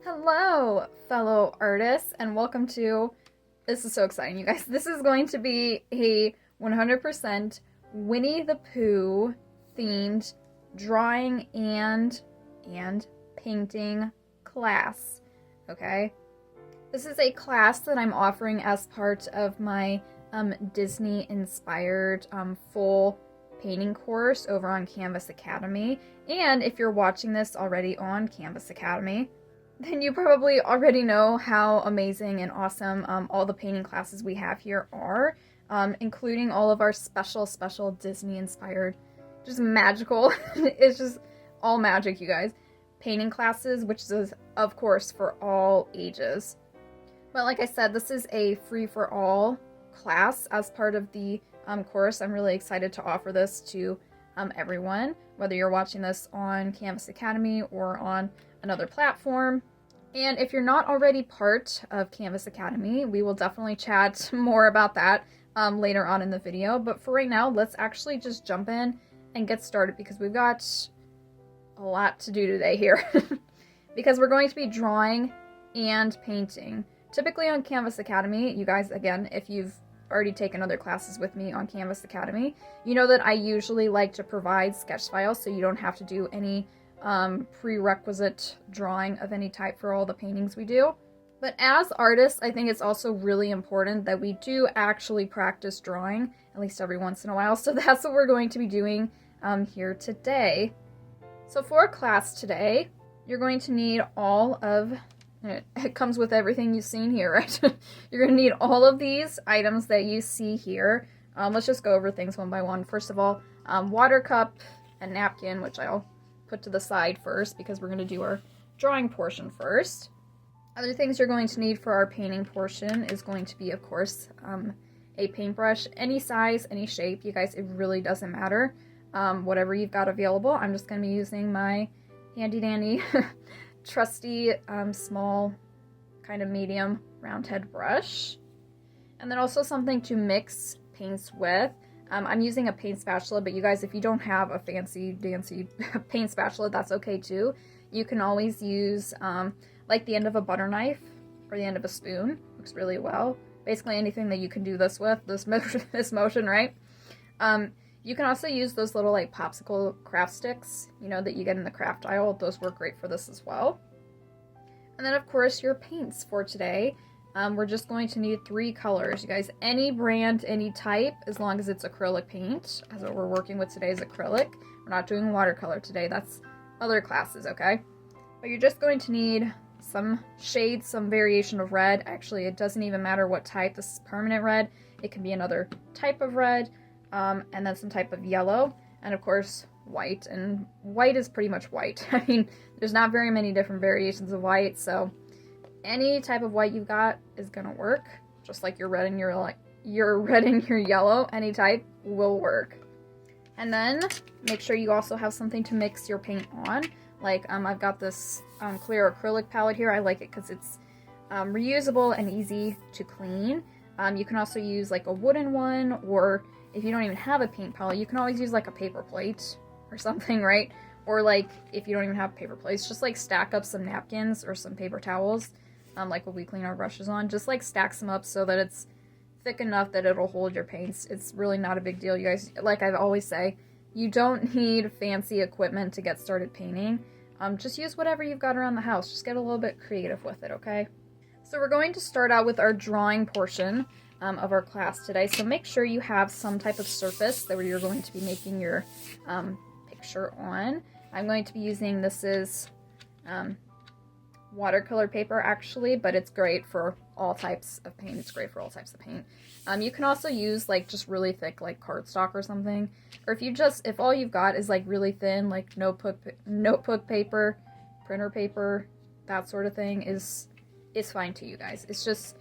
Hello, fellow artists, and welcome to, this is so exciting, you guys. This is going to be a 100% Winnie-the-Pooh themed drawing and painting class, okay? This is a class that I'm offering as part of my Disney-inspired full painting course over on Canvas Academy. And if you're watching this already on Canvas Academy, then you probably already know how amazing and awesome all the painting classes we have here are, including all of our special Disney-inspired, just magical, it's just all magic, you guys, painting classes, which is, of course, for all ages. But like I said, this is a free-for-all class as part of the course. I'm really excited to offer this to everyone, whether you're watching this on Canvas Academy or on another platform. And if you're not already part of Canvas Academy, we will definitely chat more about that later on in the video. But for right now, let's actually just jump in and get started because we've got a lot to do today here. Because we're going to be drawing and painting. Typically on Canvas Academy, you guys, again, if you've already taken other classes with me on Canvas Academy, you know that I usually like to provide sketch files so you don't have to do any prerequisite drawing of any type for all the paintings we do. But as artists, I think it's also really important that we do actually practice drawing, at least every once in a while. So that's what we're going to be doing here today. So for class today, you're going to need all of, it comes with everything you've seen here, right? You're going to need all of these items that you see here. Let's just go over things one by one. First of all, water cup and napkin, which I'll put to the side first because we're going to do our drawing portion first. Other things you're going to need for our painting portion is going to be, of course, a paintbrush, any size, any shape. You guys, it really doesn't matter. Whatever you've got available. I'm just going to be using my handy dandy, trusty, small, kind of medium round head brush. And then also something to mix paints with. I'm using a paint spatula, but you guys, if you don't have a fancy dancy paint spatula, that's okay too. You can always use like the end of a butter knife or the end of a spoon. Works really well. Basically anything that you can do this with, this motion, right? You can also use those little like popsicle craft sticks, you know, that you get in the craft aisle. Those work great for this as well. And then of course your paints for today. We're just going to need 3 colors. You guys, any brand, any type, as long as it's acrylic paint. As what we're working with today is acrylic. We're not doing watercolor today. That's other classes, okay? But you're just going to need some shades, some variation of red. Actually, it doesn't even matter what type. This is permanent red. It can be another type of red, and then some type of yellow, and of course, white. And white is pretty much white. I mean, there's not very many different variations of white, so any type of white you've got is gonna work, just like your red and your red and your yellow. Any type will work. And then make sure you also have something to mix your paint on. Like I've got this clear acrylic palette here. I like it because it's reusable and easy to clean. You can also use like a wooden one, or if you don't even have a paint palette, you can always use like a paper plate or something, right? Or like if you don't even have paper plates, just like stack up some napkins or some paper towels. Like what we clean our brushes on, just like stacks them up so that it's thick enough that it'll hold your paints. It's really not a big deal, you guys. Like I always say, you don't need fancy equipment to get started painting. Just use whatever you've got around the house. Just get a little bit creative with it, okay? So we're going to start out with our drawing portion of our class today. So make sure you have some type of surface that you're going to be making your picture on. I'm going to be using, this is watercolor paper actually, but it's great for all types of paint. It's great for all types of paint. You can also use like just really thick like cardstock or something, or if all you've got is like really thin like notebook paper, printer paper, that sort of thing is fine too, you guys. It's just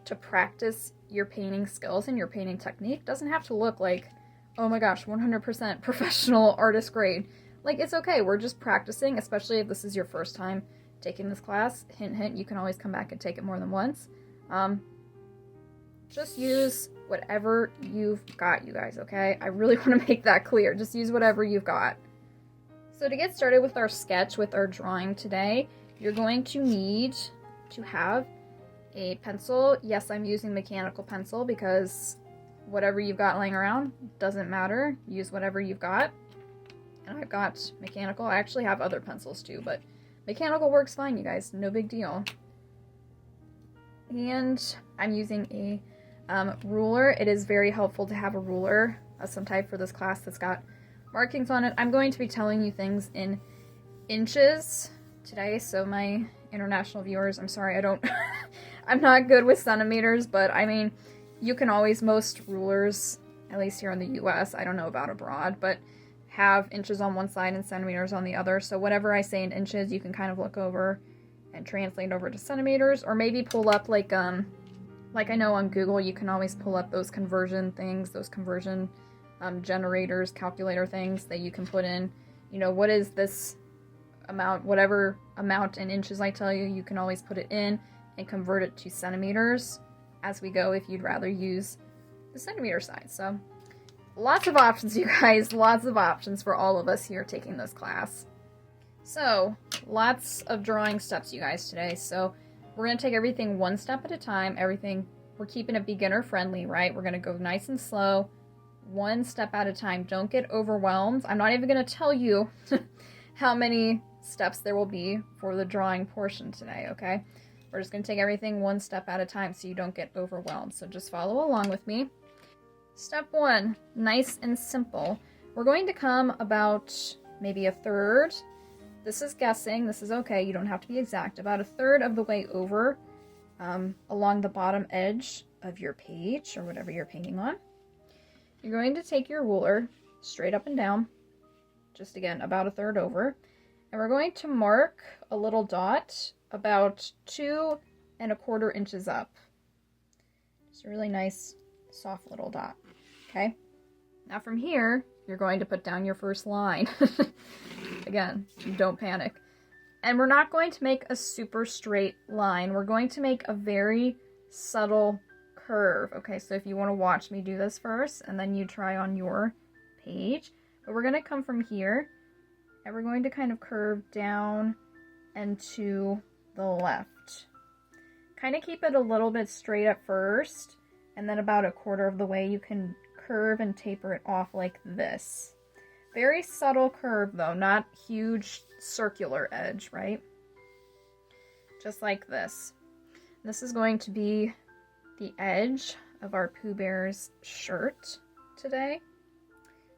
to practice your painting skills and your painting technique. Doesn't have to look like, oh my gosh, 100% professional artist grade. Like, it's okay. We're just practicing, especially if this is your first time taking this class. Hint, hint, you can always come back and take it more than once. Just use whatever you've got, you guys, okay? I really want to make that clear. Just use whatever you've got. So to get started with our sketch, with our drawing today, you're going to need to have a pencil. Yes, I'm using mechanical pencil because whatever you've got laying around doesn't matter. Use whatever you've got. And I've got mechanical. I actually have other pencils too, but mechanical works fine, you guys. No big deal. And I'm using a ruler. It is very helpful to have a ruler of some type for this class that's got markings on it. I'm going to be telling you things in inches today, so my international viewers, I'm sorry, I'm not good with centimeters, but I mean, you can always, most rulers, at least here in the US, I don't know about abroad, but have inches on one side and centimeters on the other, so whatever I say in inches, you can kind of look over and translate over to centimeters, or maybe pull up like I know on Google, you can always pull up those conversion things, those conversion generators, calculator things that you can put in, you know, what is this amount, whatever amount in inches I tell you, you can always put it in and convert it to centimeters as we go if you'd rather use the centimeter side. So lots of options, you guys, lots of options for all of us here taking this class. So lots of drawing steps, you guys, today. So we're going to take everything one step at a time. We're keeping it beginner friendly, right? We're going to go nice and slow, one step at a time. Don't get overwhelmed. I'm not even going to tell you how many steps there will be for the drawing portion today, okay? We're just going to take everything one step at a time so you don't get overwhelmed. So just follow along with me. Step one, nice and simple. We're going to come about maybe a third. This is guessing. This is okay. You don't have to be exact. About a third of the way over along the bottom edge of your page or whatever you're painting on. You're going to take your ruler straight up and down, just again about a third over, and we're going to mark a little dot about 2¼ inches up. Just a really nice, soft little dot, okay? Now from here, you're going to put down your first line. Again, don't panic. And we're not going to make a super straight line. We're going to make a very subtle curve. Okay, so if you want to watch me do this first, and then you try on your page. But we're going to come from here, and we're going to kind of curve down and to the left. Kind of keep it a little bit straight at first, and then about 1/4 of the way you can curve and taper it off like this. Very subtle curve though, not huge circular edge, right? Just like this. This is going to be the edge of our Pooh Bear's shirt today.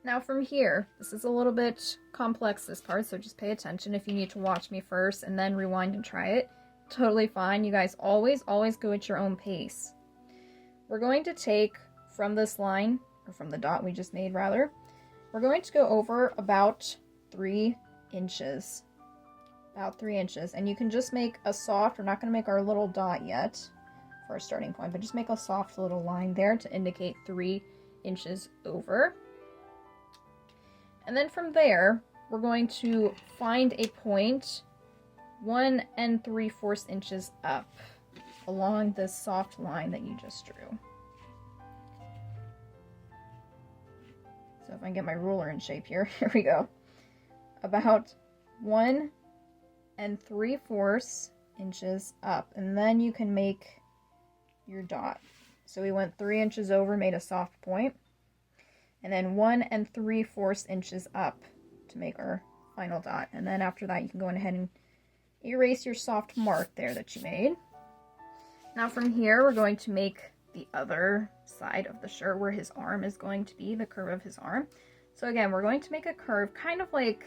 Now from here, this is a little bit complex, this part, so just pay attention. If you need to watch me first and then rewind and try it, totally fine. You guys always go at your own pace. We're going to take from this line, or from the dot we just made rather, we're going to go over about 3 inches. About 3 inches. And you can just make a soft, we're not going to make our little dot yet for our starting point, but just make a soft little line there to indicate 3 inches over. And then from there, we're going to find a point 1 3/4 inches up along this soft line that you just drew. So if I can get my ruler in shape here, here we go. About 1 3/4 inches up, and then you can make your dot. So we went 3 inches over, made a soft point, and then 1 3/4 inches up to make our final dot. And then after that, you can go ahead and erase your soft mark there that you made. Now from here, we're going to make the other side of the shirt where his arm is going to be, the curve of his arm. So again, we're going to make a curve kind of like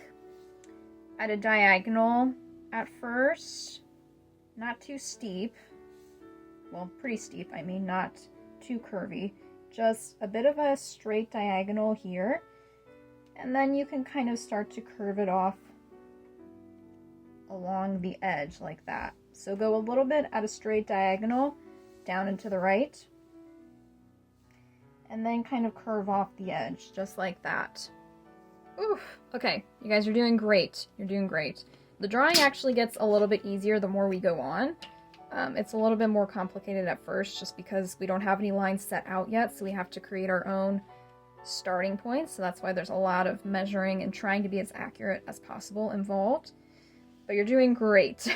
at a diagonal at first, not too steep, well, pretty steep, I mean, not too curvy, just a bit of a straight diagonal here, and then you can kind of start to curve it off along the edge like that. So go a little bit at a straight diagonal down and to the right, and then kind of curve off the edge just like that. Oof. Okay, you guys are doing great. You're doing great. The drawing actually gets a little bit easier the more we go on. It's a little bit more complicated at first just because we don't have any lines set out yet, so we have to create our own starting points. So that's why there's a lot of measuring and trying to be as accurate as possible involved. but you're doing great.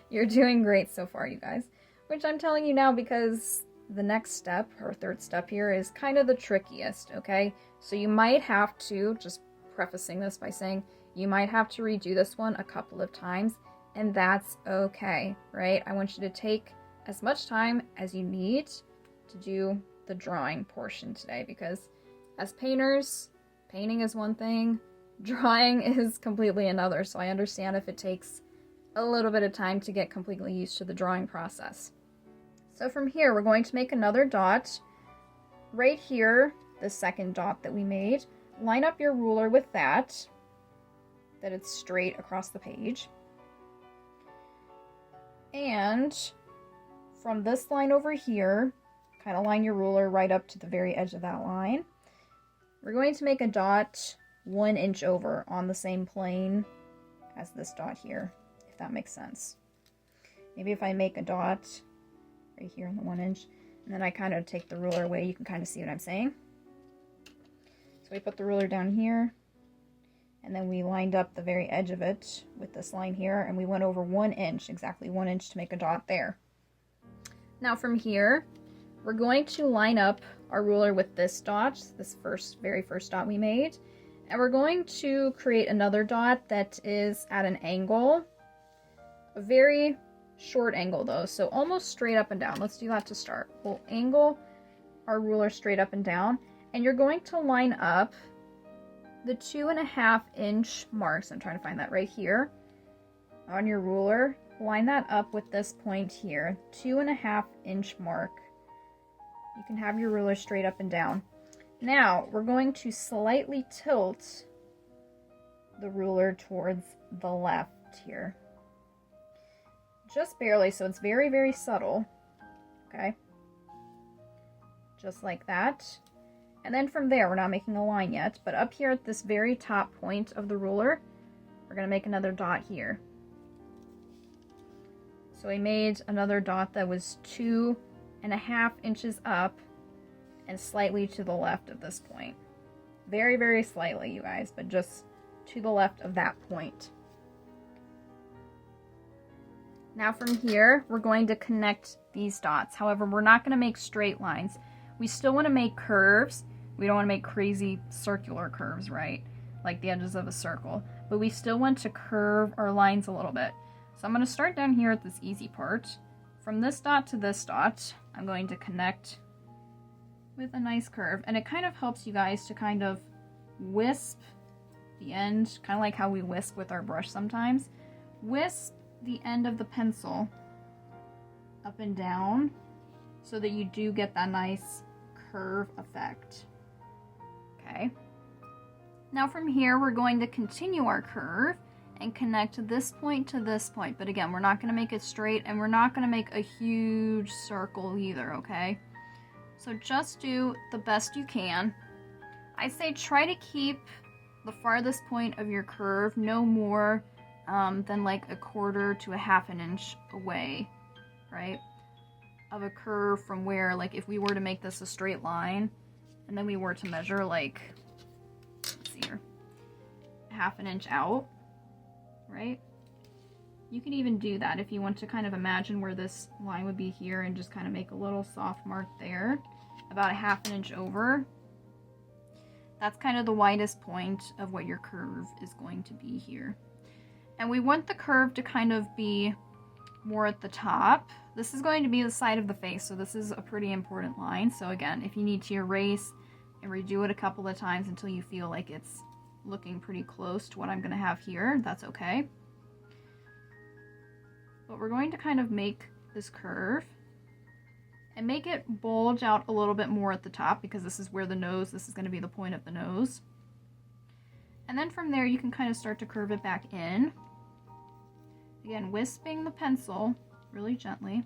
You're doing great so far, you guys. Which I'm telling you now because the next step, or third step here, is kind of the trickiest, okay? So you might have to, just prefacing this by saying, you might have to redo this one a couple of times, and that's okay, right? I want you to take as much time as you need to do the drawing portion today, because as painters, painting is one thing, drawing is completely another, so I understand if it takes a little bit of time to get completely used to the drawing process. So from here, we're going to make another dot. Right here, the second dot that we made, line up your ruler with that it's straight across the page. And from this line over here, kind of line your ruler right up to the very edge of that line. We're going to make a dot 1 inch over on the same plane as this dot here, if that makes sense. Maybe if I make a dot right here on the 1 inch, and then I kind of take the ruler away, you can kind of see what I'm saying. So we put the ruler down here, and then we lined up the very edge of it with this line here, and we went over 1 inch, exactly 1 inch to make a dot there. Now from here, we're going to line up our ruler with this dot, this very first dot we made, and we're going to create another dot that is at an angle, a very short angle though, so almost straight up and down. Let's do that to start. We'll angle our ruler straight up and down, and you're going to line up the 2.5 inch marks. I'm trying to find that right here on your ruler. Line that up with this point here, 2.5 inch mark. You can have your ruler straight up and down. Now we're going to slightly tilt the ruler towards the left here. Just barely, so it's very, very subtle. Okay? Just like that. And then from there, we're not making a line yet, but up here at this very top point of the ruler, we're going to make another dot here. So we made another dot that was 2.5 inches up and slightly to the left of this point. Very, very slightly, you guys, but just to the left of that point. Now from here, we're going to connect these dots. However, we're not going to make straight lines. We still want to make curves. We don't want to make crazy circular curves, right? Like the edges of a circle. But we still want to curve our lines a little bit. So I'm going to start down here at this easy part. From this dot to this dot, I'm going to connect with a nice curve. And it kind of helps you guys to kind of wisp the end, kind of like how we wisp with our brush sometimes. Wisp the end of the pencil up and down so that you do get that nice curve effect. Okay. Now from here, we're going to continue our curve and connect this point to this point. But again, we're not going to make it straight, and we're not going to make a huge circle either, okay? So just do the best you can. I say try to keep the farthest point of your curve no more than like 1/4 to 1/2 inch away, right? Of a curve from where, like, if we were to make this a straight line, and then we were to measure, like, let's see here, 1/2 inch out, right? You can even do that if you want to kind of imagine where this line would be here and just kind of make a little soft mark there, about 1/2 inch over. That's kind of the widest point of what your curve is going to be here. And we want the curve to kind of be more at the top. This is going to be the side of the face, so this is a pretty important line. So again, if you need to erase and redo it a couple of times until you feel like it's looking pretty close to what I'm going to have here, that's okay. But we're going to kind of make this curve and make it bulge out a little bit more at the top, because this is where the nose, this is going to be the point of the nose. And then from there, you can kind of start to curve it back in. Again, wisping the pencil really gently.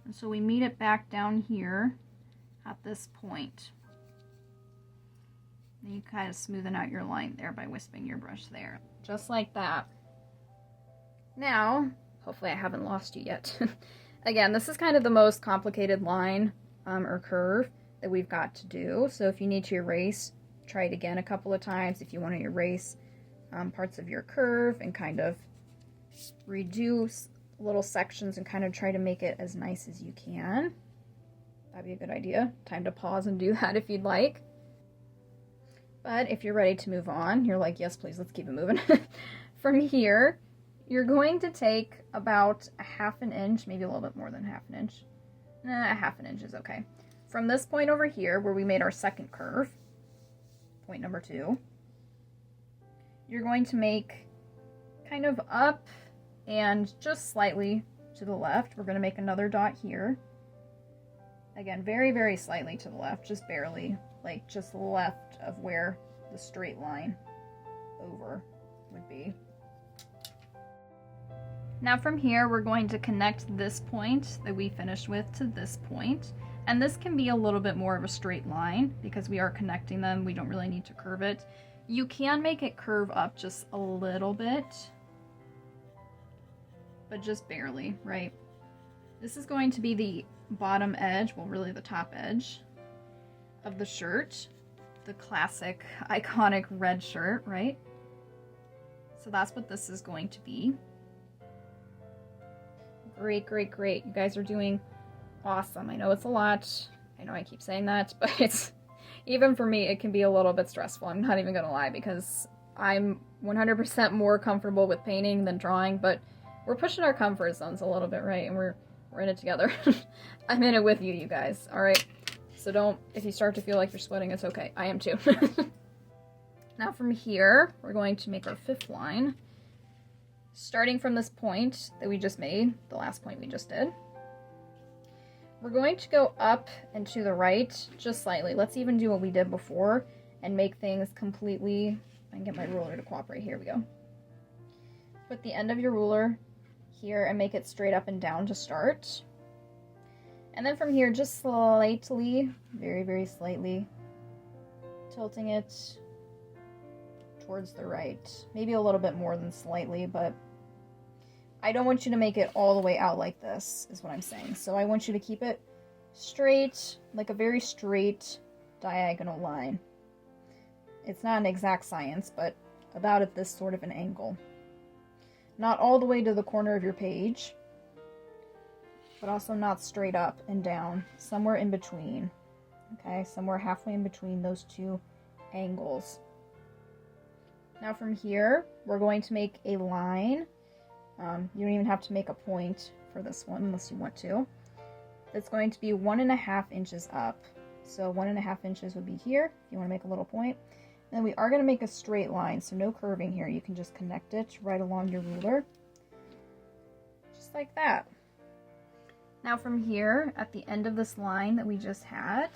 And so we meet it back down here at this point. And you kind of smoothen out your line there by wisping your brush there. Just like that. Now, hopefully I haven't lost you yet. Again, this is kind of the most complicated line or curve that we've got to do. So if you need to erase, try it again a couple of times if you want to erase parts of your curve and kind of reduce little sections and kind of try to make it as nice as you can. That'd be a good idea. Time to pause and do that if you'd like. But if you're ready to move on, you're like, yes, please, let's keep it moving. From here, you're going to take about a half an inch, maybe a little bit more than half an inch. Nah, a half an inch is okay. From this point over here, where we made our second curve, point number 2, you're going to make kind of up and just slightly to the left. We're going to make another dot here. Again, very, very slightly to the left, just barely, like just left of where the straight line over would be. Now from here, we're going to connect this point that we finished with to this point. And this can be a little bit more of a straight line because we are connecting them. We don't really need to curve it. You can make it curve up just a little bit, but just barely, right? This is going to be the bottom edge, well, really the top edge of the shirt, the classic, iconic red shirt, right? So that's what this is going to be. Great, great, great. You guys are doing awesome. I know it's a lot. I know I keep saying that, but it's, even for me, it can be a little bit stressful. I'm not even gonna lie, because I'm 100% more comfortable with painting than drawing, but we're pushing our comfort zones a little bit, right? And we're in it together. I'm in it with you, you guys, all right? So don't, if you start to feel like you're sweating, it's okay. I am too. Now from here, we're going to make our 5th line. Starting from this point that we just made, the last point we just did, we're going to go up and to the right just slightly. Let's even do what we did before and make things completely, I can get my ruler to cooperate, here we go. Put the end of your ruler here and make it straight up and down to start. And then from here, just slightly, very, very slightly, tilting it towards the right. Maybe a little bit more than slightly, but I don't want you to make it all the way out like this, is what I'm saying. So I want you to keep it straight, like a very straight diagonal line. It's not an exact science, but about at this sort of an angle. Not all the way to the corner of your page, but also not straight up and down, somewhere in between. Okay, somewhere halfway in between those two angles. Now from here, we're going to make a line. You don't even have to make a point for this one unless you want to. It's going to be 1.5 inches up. So 1.5 inches would be here if you want to make a little point. And then we are going to make a straight line, so no curving here. You can just connect it right along your ruler. Just like that. Now from here, at the end of this line that we just had,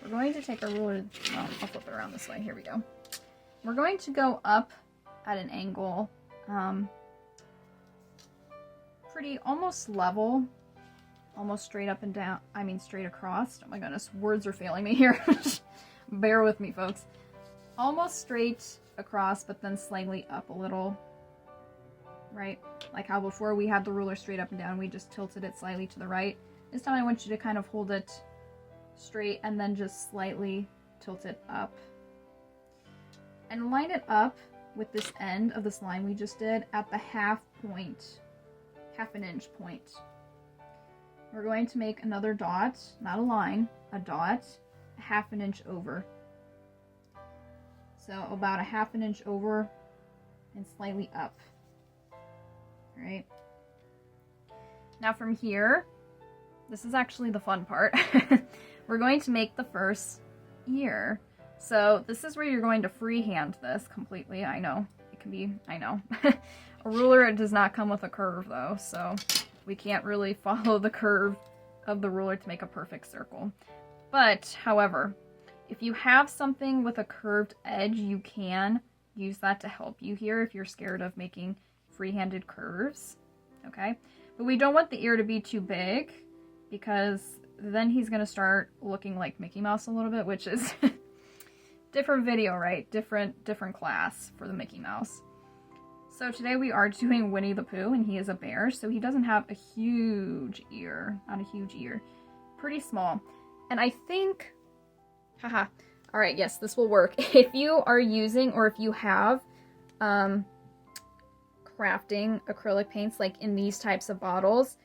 we're going to take our ruler, well, I'll flip it around this way, here we go. We're going to go up at an angle, pretty almost level, almost straight up and down, I mean straight across. Oh my goodness, words are failing me here. Bear with me, folks. Almost straight across, but then slightly up a little, right? Like how before we had the ruler straight up and down, we just tilted it slightly to the right. This time I want you to kind of hold it straight and then just slightly tilt it up. And line it up with this end of this line we just did at the half an inch point. We're going to make another dot, not a line, a dot, a half an inch over. So about a half an inch over and slightly up. All right. Now from here, this is actually the fun part. We're going to make the first ear. So this is where you're going to freehand this completely. I know, it can be, I know. A ruler, it does not come with a curve though, so we can't really follow the curve of the ruler to make a perfect circle. But, however, if you have something with a curved edge, you can use that to help you here if you're scared of making free-handed curves, okay? But we don't want the ear to be too big because then he's going to start looking like Mickey Mouse a little bit, which is different video, right? Different class for the Mickey Mouse. So today we are doing Winnie-the-Pooh, and he is a bear, so he doesn't have a huge ear. Not a huge ear. Pretty small. And I think, haha, alright, yes, this will work. If you are using, or if you have, crafting acrylic paints, like in these types of bottles,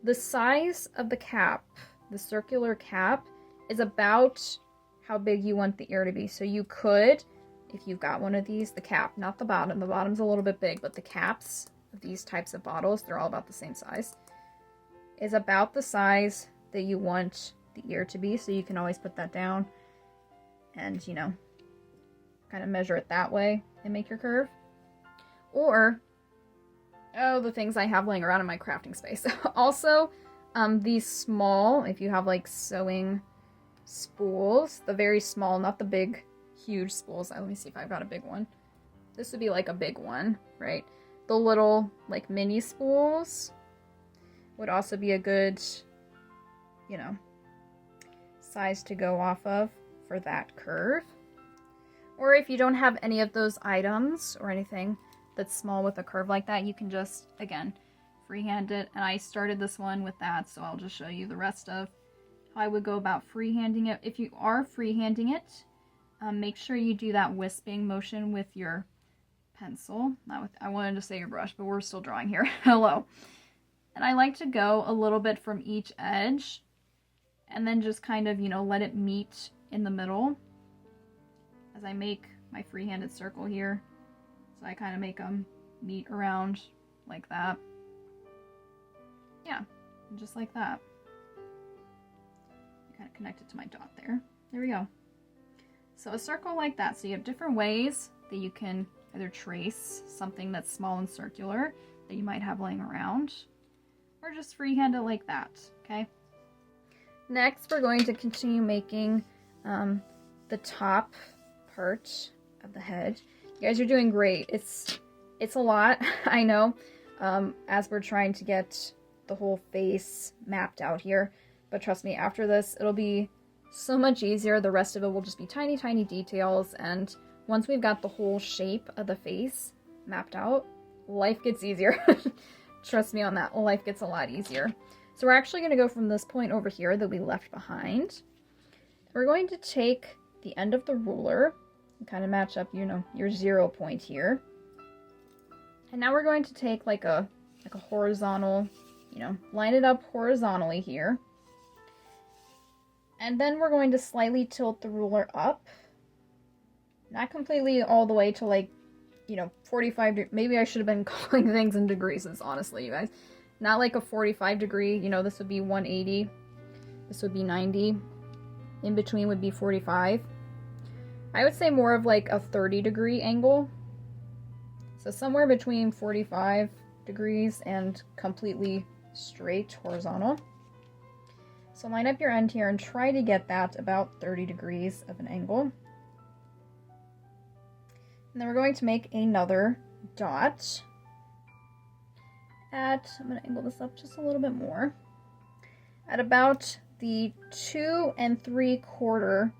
the size of the cap, the circular cap, is about how big you want the ear to be. So you could, if you've got one of these, the cap, not the bottom. The bottom's a little bit big, but the caps of these types of bottles, they're all about the same size, is about the size that you want the ear to be. So you can always put that down and, you know, kind of measure it that way and make your curve. Or, oh, the things I have laying around in my crafting space. Also, these small, if you have like sewing spools, the very small, not the big, huge spools. Let me see if I've got a big one. This would be like a big one, right? The little, like, mini spools would also be a good, you know, size to go off of for that curve. Or if you don't have any of those items or anything that's small with a curve like that, you can just, again, freehand it. And I started this one with that, so I'll just show you the rest of how I would go about freehanding it. If you are freehanding it, make sure you do that wisping motion with your pencil. Not with, I wanted to say your brush, but we're still drawing here. Hello. And I like to go a little bit from each edge and then just kind of, you know, let it meet in the middle as I make my freehanded circle here. So I kind of make them meet around like that. Yeah, just like that. I kind of connect it to my dot there. There we go. So a circle like that. So you have different ways that you can either trace something that's small and circular that you might have laying around, or just freehand it like that, okay? Next, we're going to continue making the top part of the head. You guys are doing great. It's a lot, I know, as we're trying to get the whole face mapped out here. But trust me, after this, it'll be so much easier. The rest of it will just be tiny, tiny details. And once we've got the whole shape of the face mapped out, life gets easier. Trust me on that. Life gets a lot easier. So we're actually going to go from this point over here that we left behind. We're going to take the end of the ruler and kind of match up, you know, your 0 point here. And now we're going to take like a horizontal, you know, line it up horizontally here. And then we're going to slightly tilt the ruler up. Not completely all the way to, like, you know, 45, maybe I should have been calling things in degrees, honestly, you guys. Not like a 45 degree, you know, this would be 180. This would be 90. In between would be 45. I would say more of like a 30 degree angle. So somewhere between 45 degrees and completely straight horizontal. So line up your end here and try to get that about 30 degrees of an angle. And then we're going to make another dot at, I'm going to angle this up just a little bit more, at about the 2 3/4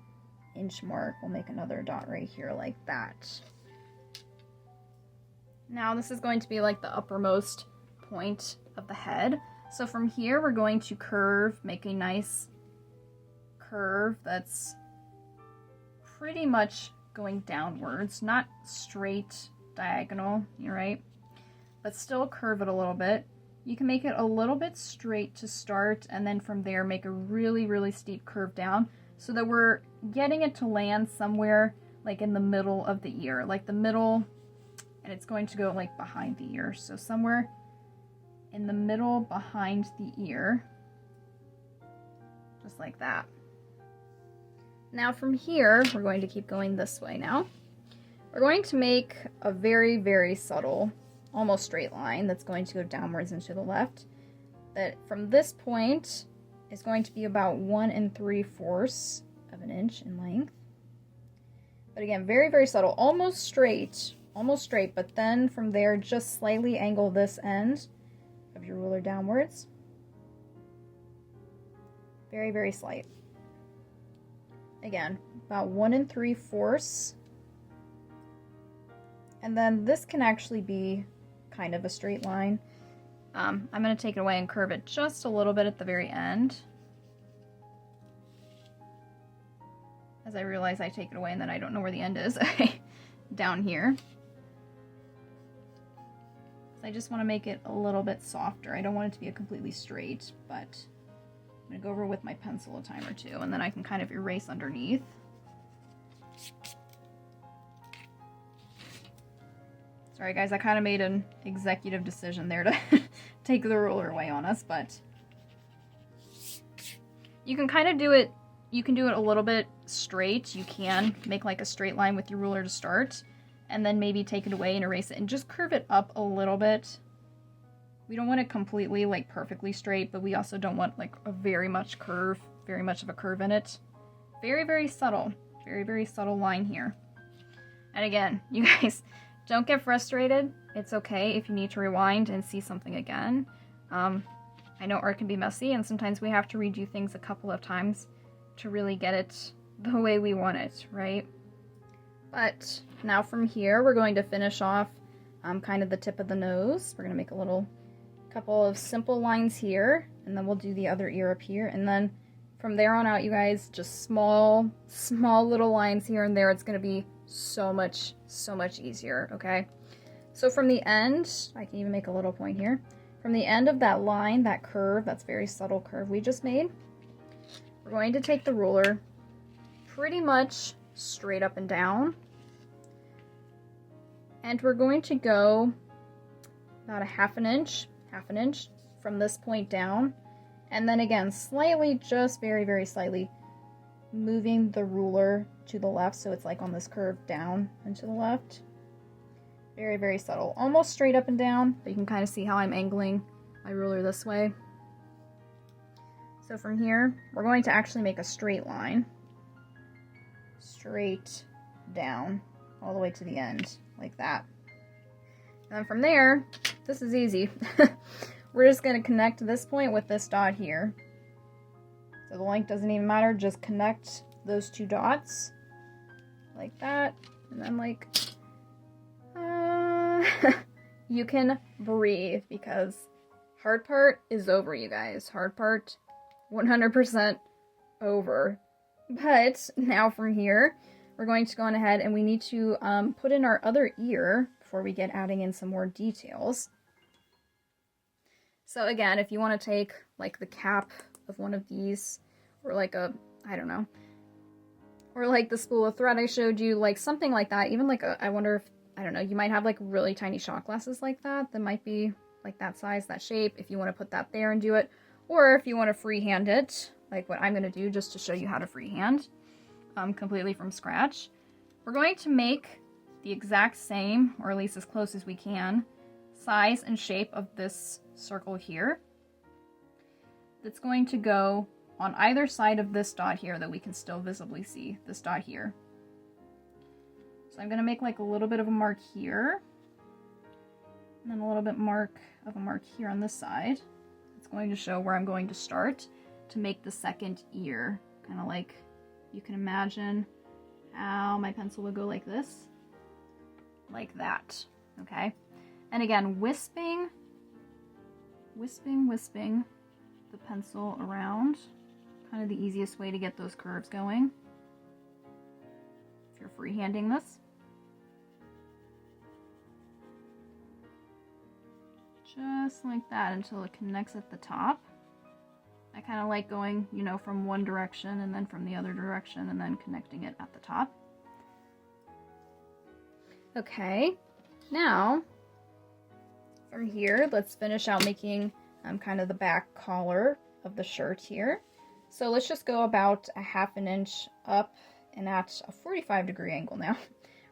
inch mark. We'll make another dot right here like that. Now this is going to be like the uppermost point of the head. So from here we're going to curve, make a nice curve that's pretty much going downwards, not straight diagonal, you're right, but still curve it a little bit. You can make it a little bit straight to start, and then from there make a really, really steep curve down so that we're getting it to land somewhere like in the middle of the ear, like the middle, and it's going to go like behind the ear. So somewhere in the middle behind the ear, just like that. Now from here, we're going to keep going this way now. We're going to make a very, very subtle, almost straight line that's going to go downwards and to the left. That from this point is going to be about 1 3/4 of an inch in length. But again, very, very subtle, almost straight, but then from there, just slightly angle this end of your ruler downwards. Very, very slight. Again, about 1 3/4. And then this can actually be kind of a straight line. I'm going to take it away and curve it just a little bit at the very end. As I realize I take it away and then I don't know where the end is. Down here. So I just want to make it a little bit softer. I don't want it to be a completely straight, but I'm going to go over with my pencil a time or two, and then I can kind of erase underneath. Sorry guys, I kind of made an executive decision there to take the ruler away on us, but you can kind of do it, you can do it a little bit straight. You can make like a straight line with your ruler to start, and then maybe take it away and erase it and just curve it up a little bit. We don't want it completely like perfectly straight, but we also don't want like a very much of a curve in it. Very, very subtle line here. And again, you guys, don't get frustrated. It's okay if you need to rewind and see something again. I know art can be messy, and sometimes we have to redo things a couple of times to really get it the way we want it, right? But now from here, we're going to finish off kind of the tip of the nose. We're going to make a couple of simple lines here, and then we'll do the other ear up here. And then from there on out, you guys, just small little lines here and there. It's going to be so much easier, okay? So from the end, I can even make a little point here. From the end of that line, that curve, that's very subtle curve we just made, we're going to take the ruler pretty much straight up and down, and we're going to go about a half an inch from this point down, and then again, slightly, just very slightly, moving the ruler to the left, so it's like on this curve down and to the left. Very subtle, almost straight up and down, but you can kind of see how I'm angling my ruler this way. So from here, we're going to actually make a straight line, straight down, all the way to the end, like that. And then from there, this is easy. We're just going to connect this point with this dot here. So the length doesn't even matter, just connect those two dots like that, and then like you can breathe, because hard part is over, you guys. Hard part 100% over. But now from here, we're going to go on ahead and we need to put in our other ear before we get adding in some more details. So again, if you want to take like the cap of one of these, or like a, I don't know, or like the spool of thread I showed you, like something like that, even like a, I wonder if, I don't know, you might have like really tiny shot glasses like that might be like that size, that shape, if you want to put that there and do it, or if you want to freehand it, like what I'm going to do just to show you how to freehand completely from scratch. We're going to make the exact same, or at least as close as we can, size and shape of this circle here. That's going to go on either side of this dot here that we can still visibly see, this dot here. So I'm going to make like a little bit of a mark here, and then a little bit of a mark here on this side. It's going to show where I'm going to start to make the second ear. Kind of like you can imagine how my pencil would go like this, like that, okay? And again, wisping the pencil around, kind of the easiest way to get those curves going if you're freehanding this. Just like that until it connects at the top. I kind of like going, you know, from one direction and then from the other direction and then connecting it at the top. Okay, now from here, let's finish out making kind of the back collar of the shirt here. So let's just go about a half an inch up and at a 45-degree angle now,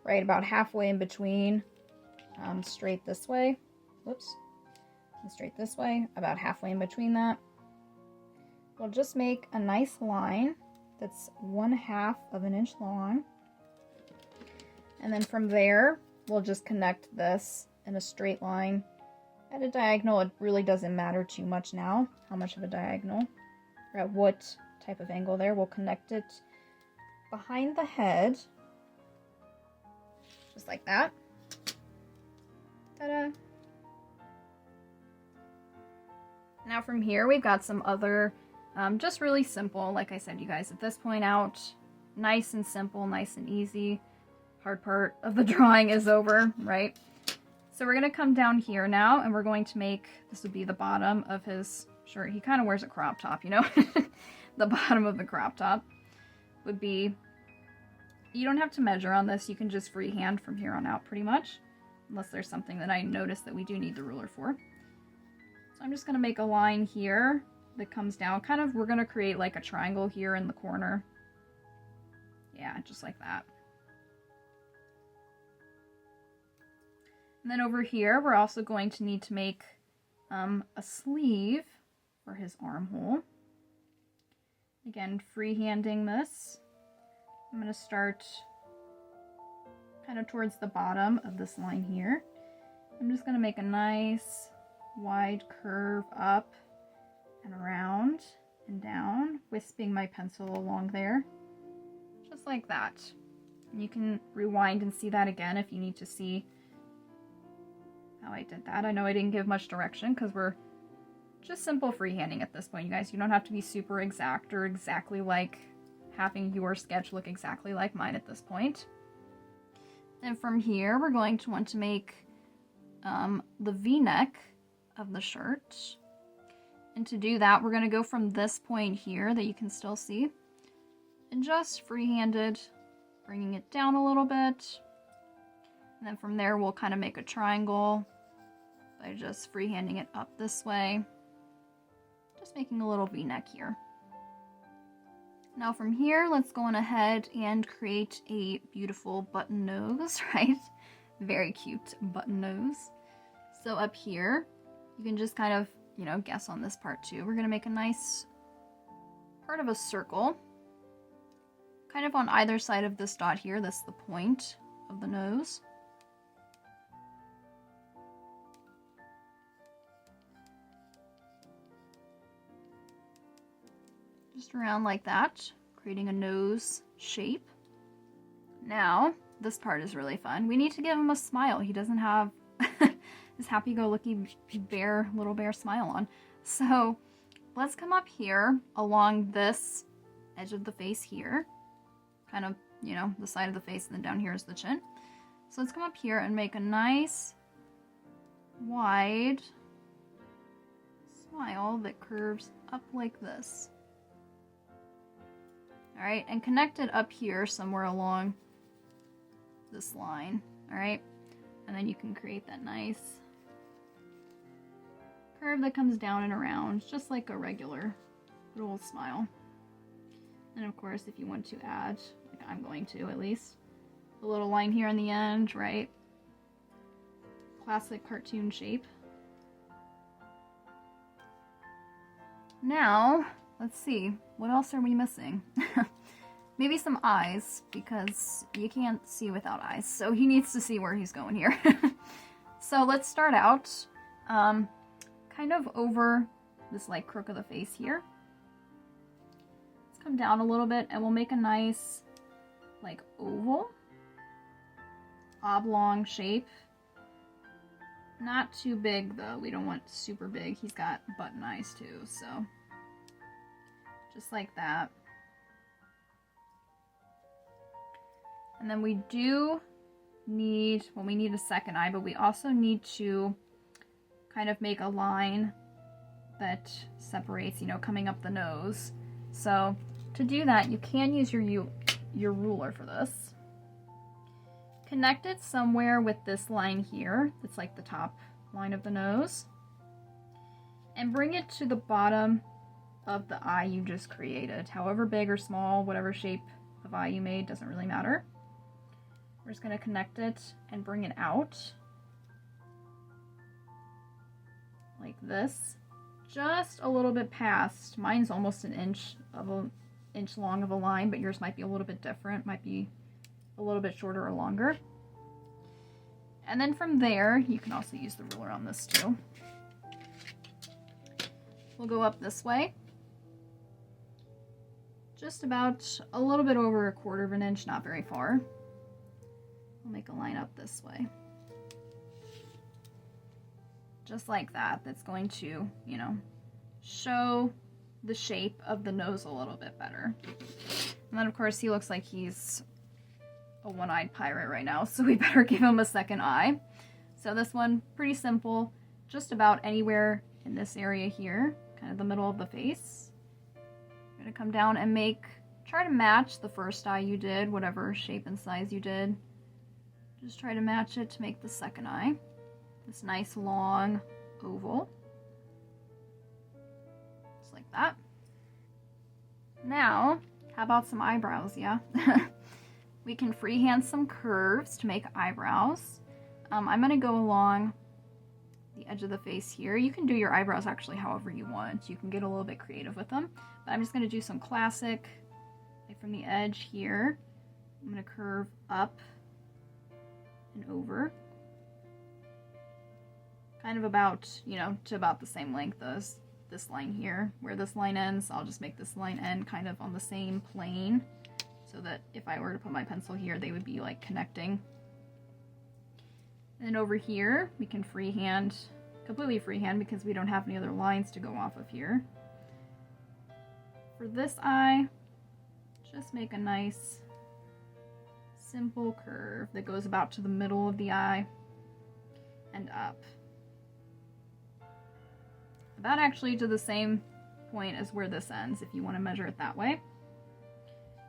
right about halfway in between, straight this way, whoops, and straight this way, about halfway in between that. We'll just make a nice line that's 1/2 of an inch long. And then from there, we'll just connect this in a straight line at a diagonal. It really doesn't matter too much now how much of a diagonal or at what type of angle there. We'll connect it behind the head, just like that. Ta-da! Now from here, we've got some other, just really simple, like I said, you guys, at this point out, nice and simple, nice and easy. Hard part of the drawing is over, right? So we're gonna come down here now and we're going to make, this would be the bottom of his shirt. He kind of wears a crop top, you know? The bottom of the crop top would be, you don't have to measure on this, you can just freehand from here on out pretty much, unless there's something that I noticed that we do need the ruler for. So I'm just gonna make a line here that comes down, kind of, we're gonna create like a triangle here in the corner. Yeah, just like that. And then over here, we're also going to need to make a sleeve for his armhole. Again, freehanding this. I'm going to start kind of towards the bottom of this line here. I'm just going to make a nice wide curve up and around and down, wisping my pencil along there, just like that. And you can rewind and see that again if you need to see how I did that. I know I didn't give much direction because we're just simple freehanding at this point, you guys. You don't have to be super exact or exactly like having your sketch look exactly like mine at this point. And from here, we're going to want to make the V-neck of the shirt. And to do that, we're going to go from this point here that you can still see and just freehanded, bringing it down a little bit. And then from there, we'll kind of make a triangle by just freehanding it up this way. Just making a little V-neck here. Now from here, let's go on ahead and create a beautiful button nose, right? Very cute button nose. So up here, you can just kind of, you know, guess on this part too. We're gonna make a nice part of a circle. Kind of on either side of this dot here, that's the point of the nose. Just around like that, creating a nose shape. Now, this part is really fun. We need to give him a smile. He doesn't have his happy-go-lucky little bear smile on. So let's come up here along this edge of the face here. Kind of, you know, the side of the face, and then down here is the chin. So let's come up here and make a nice wide smile that curves up like this. Alright, and connect it up here somewhere along this line. Alright, and then you can create that nice curve that comes down and around, just like a regular little smile. And of course, if you want to add, like I'm going to at least, a little line here on the end, right? Classic cartoon shape. Now, let's see, what else are we missing? Maybe some eyes, because you can't see without eyes, so he needs to see where he's going here. So let's start out kind of over this like crook of the face here. Let's come down a little bit and we'll make a nice like oval, oblong shape. Not too big though, we don't want super big. He's got button eyes too, so just like that. And then we do need, well, we need a second eye, but we also need to kind of make a line that separates, you know, coming up the nose. So to do that, you can use your ruler for this. Connect it somewhere with this line here. It's like the top line of the nose. And bring it to the bottom of the eye you just created. However big or small, whatever shape of eye you made, doesn't really matter. We're just going to connect it and bring it out like this, just a little bit past. Mine's almost an inch long of a line, but yours might be a little bit different, might be a little bit shorter or longer. And then from there, you can also use the ruler on this too. We'll go up this way, just about a little bit over 1/4 of an inch, not very far. We'll make a line up this way. Just like that. That's going to, you know, show the shape of the nose a little bit better. And then of course he looks like he's a one-eyed pirate right now, so we better give him a second eye. So this one, pretty simple, just about anywhere in this area here, kind of the middle of the face. You're gonna come down and try to match the first eye you did, whatever shape and size you did. Just try to match it to make the second eye. This nice long oval. Just like that. Now, how about some eyebrows, yeah? We can freehand some curves to make eyebrows. I'm gonna go along the edge of the face here. You can do your eyebrows actually however you want. You can get a little bit creative with them. But I'm just gonna do some classic, like from the edge here. I'm gonna curve up and over. Kind of about, you know, to about the same length as this line here. Where this line ends, I'll just make this line end kind of on the same plane, so that if I were to put my pencil here, they would be like connecting. And then over here, we can freehand, completely freehand because we don't have any other lines to go off of here. For this eye, just make a nice, simple curve that goes about to the middle of the eye and up. About actually to the same point as where this ends, if you want to measure it that way.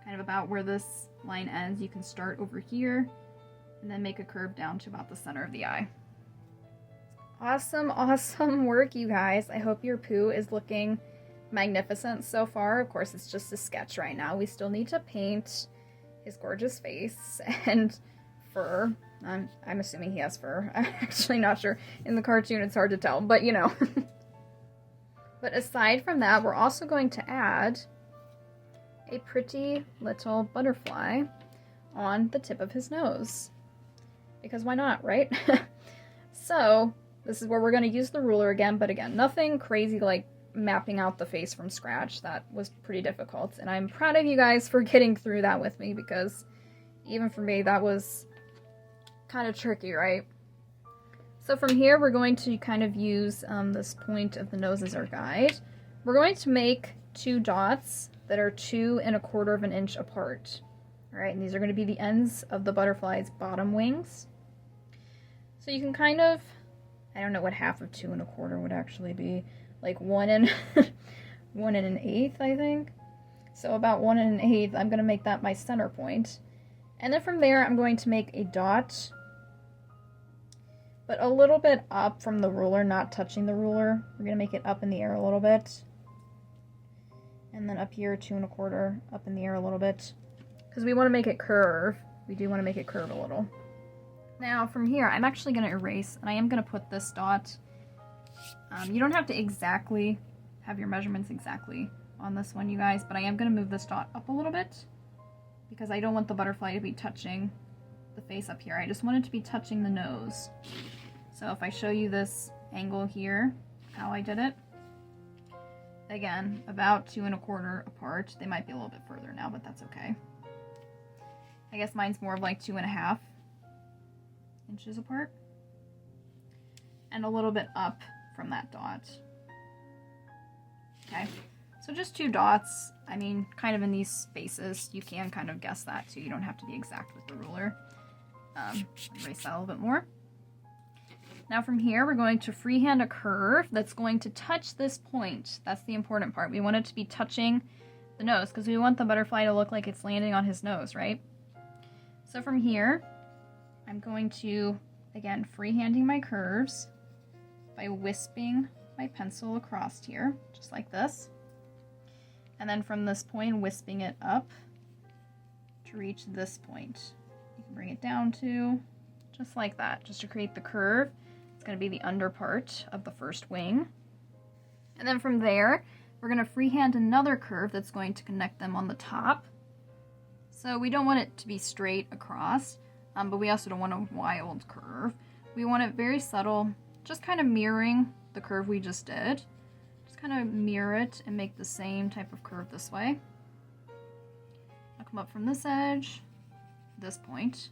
Kind of about where this line ends, you can start over here and then make a curve down to about the center of the eye. Awesome, awesome work, you guys. I hope your Pooh is looking magnificent so far. Of course, it's just a sketch right now. We still need to paint his gorgeous face and fur. I'm assuming he has fur. I'm actually not sure. In the cartoon, it's hard to tell, but you know. But aside from that, we're also going to add a pretty little butterfly on the tip of his nose. Because why not, right? So, this is where we're going to use the ruler again, but again, nothing crazy like mapping out the face from scratch. That was pretty difficult, and I'm proud of you guys for getting through that with me, because even for me, that was kind of tricky, right? So from here, we're going to kind of use this point of the nose as our guide. We're going to make 2 dots that are 2 1/4 of an inch apart. All right, and these are going to be the ends of the butterfly's bottom wings. So you can kind of, I don't know what half of 2 1/4 would actually be, like 1 1/8, I think. So about 1 1/8, I'm going to make that my center point. And then from there, I'm going to make a dot, but a little bit up from the ruler, not touching the ruler. We're going to make it up in the air a little bit. And then up here, 2 1/4, up in the air a little bit. Because we want to make it curve. We do want to make it curve a little. Now from here, I'm actually going to erase, and I am going to put this dot. You don't have to exactly have your measurements exactly on this one, you guys, but I am going to move this dot up a little bit because I don't want the butterfly to be touching the face up here. I just want it to be touching the nose. So if I show you this angle here, how I did it, again, about 2 1/4 apart. They might be a little bit further now, but that's okay. I guess mine's more of like 2.5 inches apart. And a little bit up from that dot. Okay, so just 2 dots. I mean, kind of in these spaces. You can kind of guess that too. You don't have to be exact with the ruler. Erase that a little bit more. Now from here, we're going to freehand a curve that's going to touch this point. That's the important part. We want it to be touching the nose because we want the butterfly to look like it's landing on his nose, right? So from here, I'm going to, again, freehanding my curves by wisping my pencil across here, just like this. And then from this point, wisping it up to reach this point. You can bring it down to just like that, just to create the curve. It's going to be the under part of the first wing. And then from there, we're going to freehand another curve that's going to connect them on the top. So we don't want it to be straight across, but we also don't want a wild curve. We want it very subtle, just kind of mirroring the curve we just did. Just kind of mirror it and make the same type of curve this way. I'll come up from this edge, this point,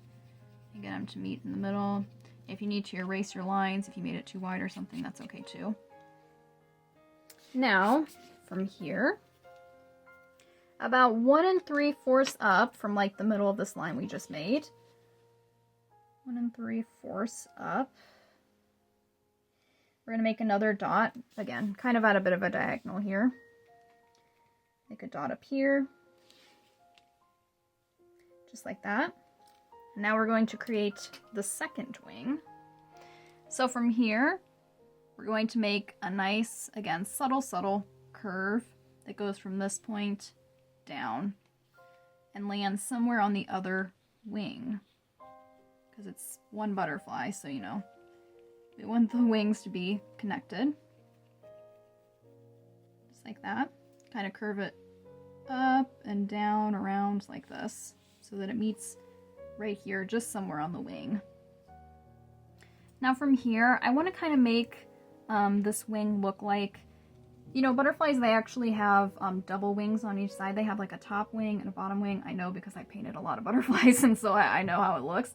and get them to meet in the middle. If you need to erase your lines, if you made it too wide or something, that's okay too. Now, from here, about 1 3/4 up from like the middle of this line we just made. 1 3/4 up. We're going to make another dot, again, kind of at a bit of a diagonal here. Make a dot up here, just like that. And now we're going to create the second wing. So from here, we're going to make a nice, again, subtle curve that goes from this point down and lands somewhere on the other wing. Because it's one butterfly, so you know, we want the wings to be connected. Just like that. Kind of curve it up and down around like this so that it meets right here, just somewhere on the wing. Now from here, I want to kind of make this wing look like, you know, butterflies, they actually have double wings on each side. They have like a top wing and a bottom wing. I know because I painted a lot of butterflies and so I know how it looks,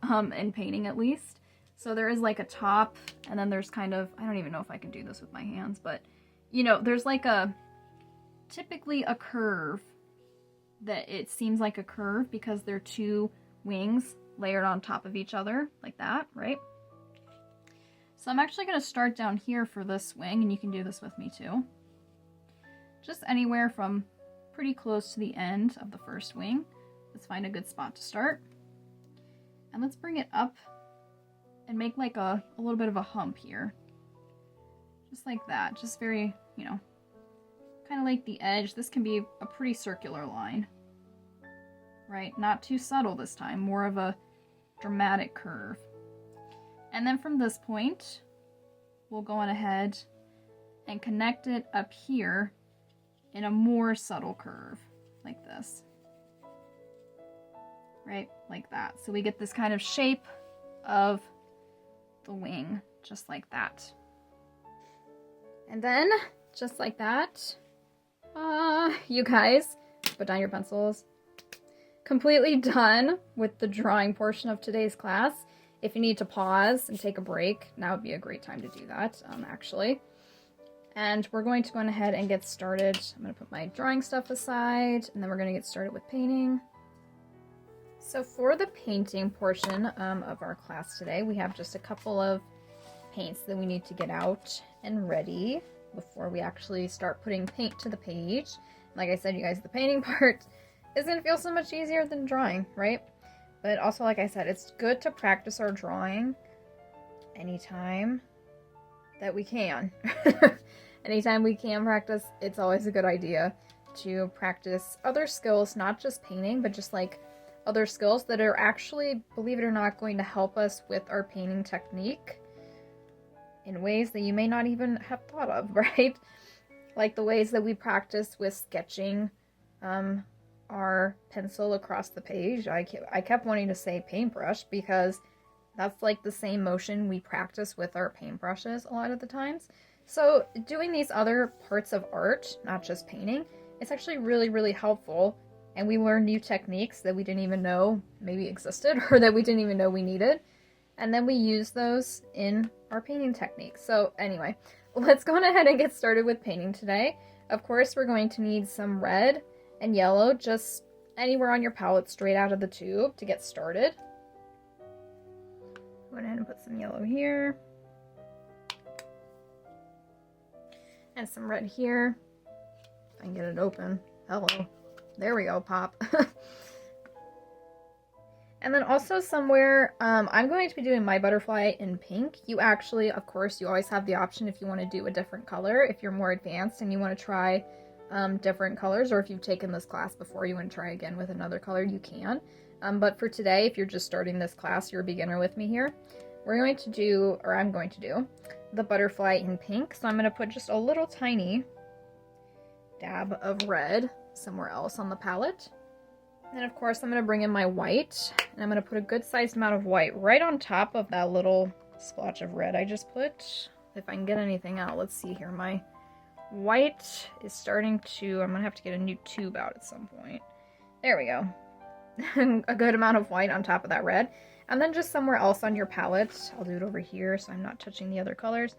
in painting at least. So there is like a top, and then there's kind of, I don't even know if I can do this with my hands, but you know, there's like typically a curve that it seems like a curve because they're two wings layered on top of each other like that, right? So I'm actually going to start down here for this wing, and you can do this with me too. Just anywhere from pretty close to the end of the first wing. Let's find a good spot to start. And let's bring it up and make like a little bit of a hump here. Just like that. Just very, you know, kind of like the edge. This can be a pretty circular line. Right? Not too subtle this time. More of a dramatic curve. And then from this point, we'll go on ahead and connect it up here in a more subtle curve, like this. Right? Like that. So we get this kind of shape of the wing, just like that. And then, just like that, you guys, put down your pencils. Completely done with the drawing portion of today's class. If you need to pause and take a break, now would be a great time to do that, actually. And we're going to go ahead and get started. I'm going to put my drawing stuff aside, and then we're going to get started with painting. So for the painting portion of our class today, we have just a couple of paints that we need to get out and ready before we actually start putting paint to the page. Like I said, you guys, the painting part is going to feel so much easier than drawing, right? But also, like I said, it's good to practice our drawing anytime that we can. Anytime we can practice, it's always a good idea to practice other skills, not just painting, but just like other skills that are actually, believe it or not, going to help us with our painting technique in ways that you may not even have thought of, right? Like the ways that we practice with sketching our pencil across the page. I kept wanting to say paintbrush because that's like the same motion we practice with our paintbrushes a lot of the times. So doing these other parts of art, not just painting, it's actually really, really helpful. And we learn new techniques that we didn't even know maybe existed or that we didn't even know we needed. And then we use those in our painting techniques. So anyway, let's go on ahead and get started with painting today. Of course, we're going to need some red and yellow, just anywhere on your palette straight out of the tube to get started. Go ahead and put some yellow here. And some red here. If I can get it open. Hello. There we go, pop. And then also somewhere, I'm going to be doing my butterfly in pink. You actually, of course, you always have the option if you want to do a different color. If you're more advanced and you want to try different colors, or if you've taken this class before, you want to try again with another color, you can. But for today, if you're just starting this class, you're a beginner with me here, we're going to do, or I'm going to do, the butterfly in pink. So I'm going to put just a little tiny dab of red somewhere else on the palette. And then of course I'm going to bring in my white, and I'm going to put a good sized amount of white right on top of that little splotch of red I just put. If I can get anything out, let's see here. My white is starting to, I'm going to have to get a new tube out at some point. There we go. A good amount of white on top of that red. And then just somewhere else on your palette, I'll do it over here so I'm not touching the other colors.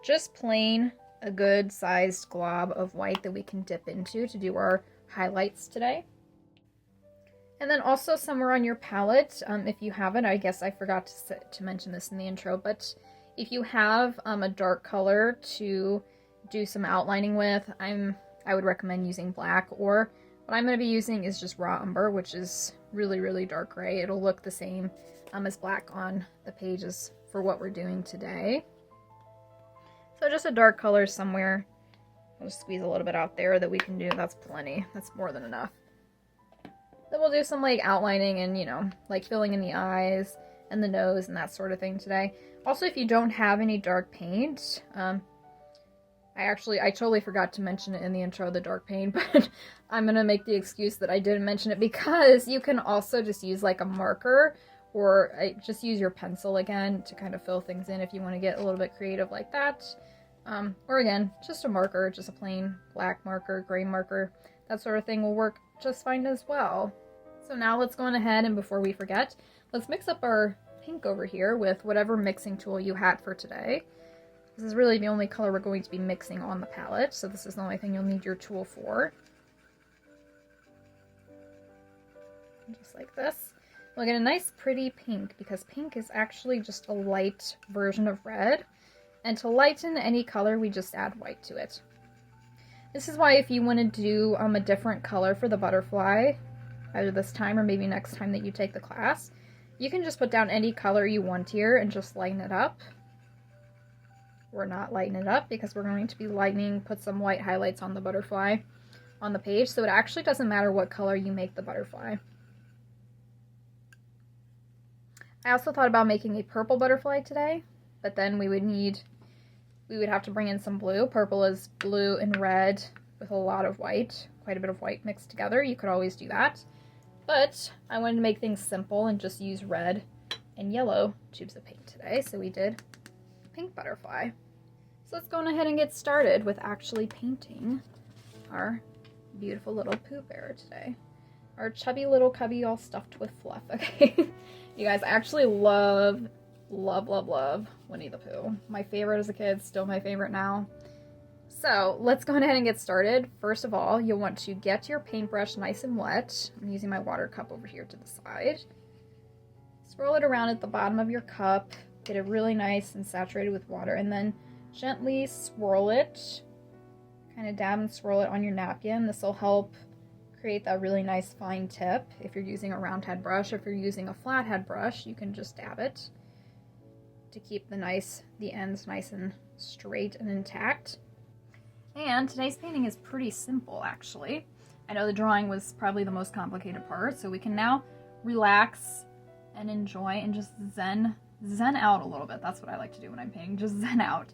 Just plain a good sized glob of white that we can dip into to do our highlights today. And then also somewhere on your palette, if you haven't, I guess I forgot to mention this in the intro, but If you have a dark color to do some outlining with, I would recommend using black, or what I'm going to be using is just raw umber, which is really, really dark gray. It'll look the same as black on the pages for what we're doing today. So just a dark color somewhere. I'll just squeeze a little bit out there that we can do. That's plenty. That's more than enough. Then we'll do some like outlining and, you know, like filling in the eyes and the nose and that sort of thing today. Also, if you don't have any dark paint, I totally forgot to mention it in the intro, the dark paint, but I'm going to make the excuse that I didn't mention it because you can also just use like a marker or just use your pencil again to kind of fill things in if you want to get a little bit creative like that. Or again, just a marker, just a plain black marker, gray marker, that sort of thing will work just fine as well. So now let's go on ahead, and before we forget, let's mix up our pink over here with whatever mixing tool you had for today. This is really the only color we're going to be mixing on the palette, so this is the only thing you'll need your tool for. Just like this. We'll get a nice pretty pink, because pink is actually just a light version of red. And to lighten any color, we just add white to it. This is why if you want to do a different color for the butterfly, either this time or maybe next time that you take the class, you can just put down any color you want here and just lighten it up. We're not lighten it up because we're going to be put some white highlights on the butterfly on the page, so it actually doesn't matter what color you make the butterfly. I also thought about making a purple butterfly today, but then we would have to bring in some blue. Purple is blue and red with a lot of white, quite a bit of white mixed together. You could always do that. But I wanted to make things simple and just use red and yellow tubes of paint today, so we did pink butterfly. So let's go on ahead and get started with actually painting our beautiful little Pooh Bear today. Our chubby little cubby all stuffed with fluff, okay? You guys, I actually love Winnie-the-Pooh. My favorite as a kid, still my favorite now. So let's go ahead and get started. First of all, you'll want to get your paintbrush nice and wet. I'm using my water cup over here to the side. Swirl it around at the bottom of your cup. Get it really nice and saturated with water, and then gently swirl it. Kind of dab and swirl it on your napkin. This will help create that really nice fine tip. If you're using a round head brush, if you're using a flat head brush, you can just dab it to keep the ends nice and straight and intact. And today's painting is pretty simple, actually. I know the drawing was probably the most complicated part, so we can now relax and enjoy and just zen out a little bit. That's what I like to do when I'm painting, just zen out.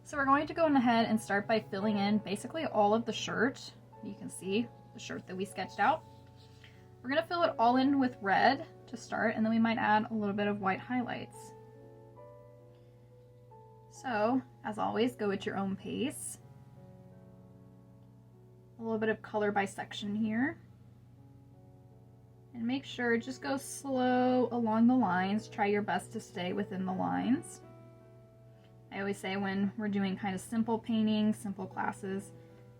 So we're going to go ahead and start by filling in basically all of the shirt. You can see the shirt that we sketched out. We're going to fill it all in with red to start, and then we might add a little bit of white highlights. So, as always, go at your own pace. A little bit of color by section here. And make sure, just go slow along the lines. Try your best to stay within the lines. I always say when we're doing kind of simple painting, simple classes,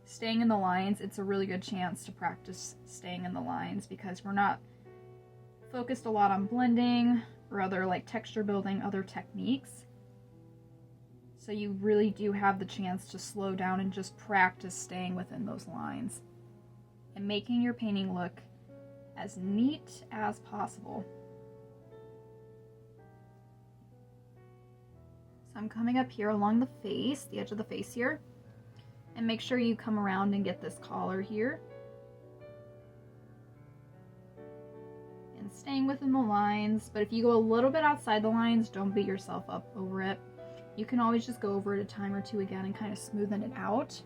staying in the lines, it's a really good chance to practice staying in the lines because we're not focused a lot on blending or other like texture building, other techniques. So you really do have the chance to slow down and just practice staying within those lines and making your painting look as neat as possible. So I'm coming up here along the face, the edge of the face here, and make sure you come around and get this collar here. And staying within the lines, but if you go a little bit outside the lines, don't beat yourself up over it. You can always just go over it a time or two again and kind of smoothen it out.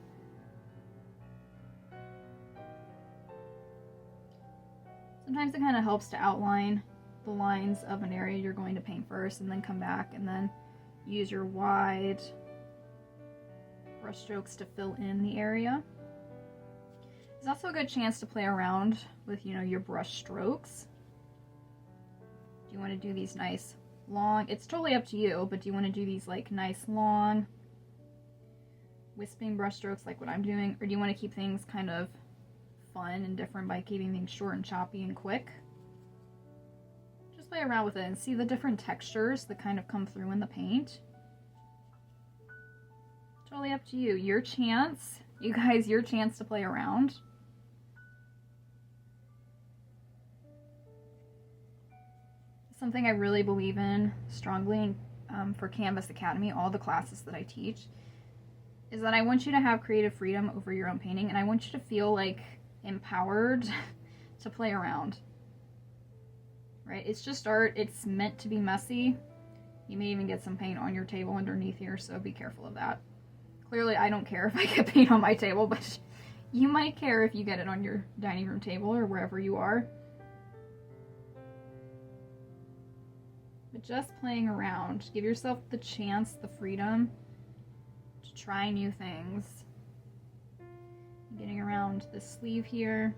Sometimes it kind of helps to outline the lines of an area you're going to paint first and then come back and then use your wide brush strokes to fill in the area. It's also a good chance to play around with, your brush strokes. Do you want to do these nice long, it's totally up to you, but do you want to do these like nice long wisping brush strokes like what I'm doing, or do you want to keep things kind of fun and different by keeping things short and choppy and quick? Just play around with it and see the different textures that kind of come through in the paint. totally up to you. Your chance, you guys, your chance to play around. Something I really believe in strongly for Canvas Academy, all the classes that I teach, is that I want you to have creative freedom over your own painting, and I want you to feel like empowered to play around. Right? It's just art. It's meant to be messy. You may even get some paint on your table underneath here, so be careful of that. Clearly, I don't care if I get paint on my table, but you might care if you get it on your dining room table or wherever you are. But just playing around. Give yourself the chance, the freedom to try new things. Getting around the sleeve here.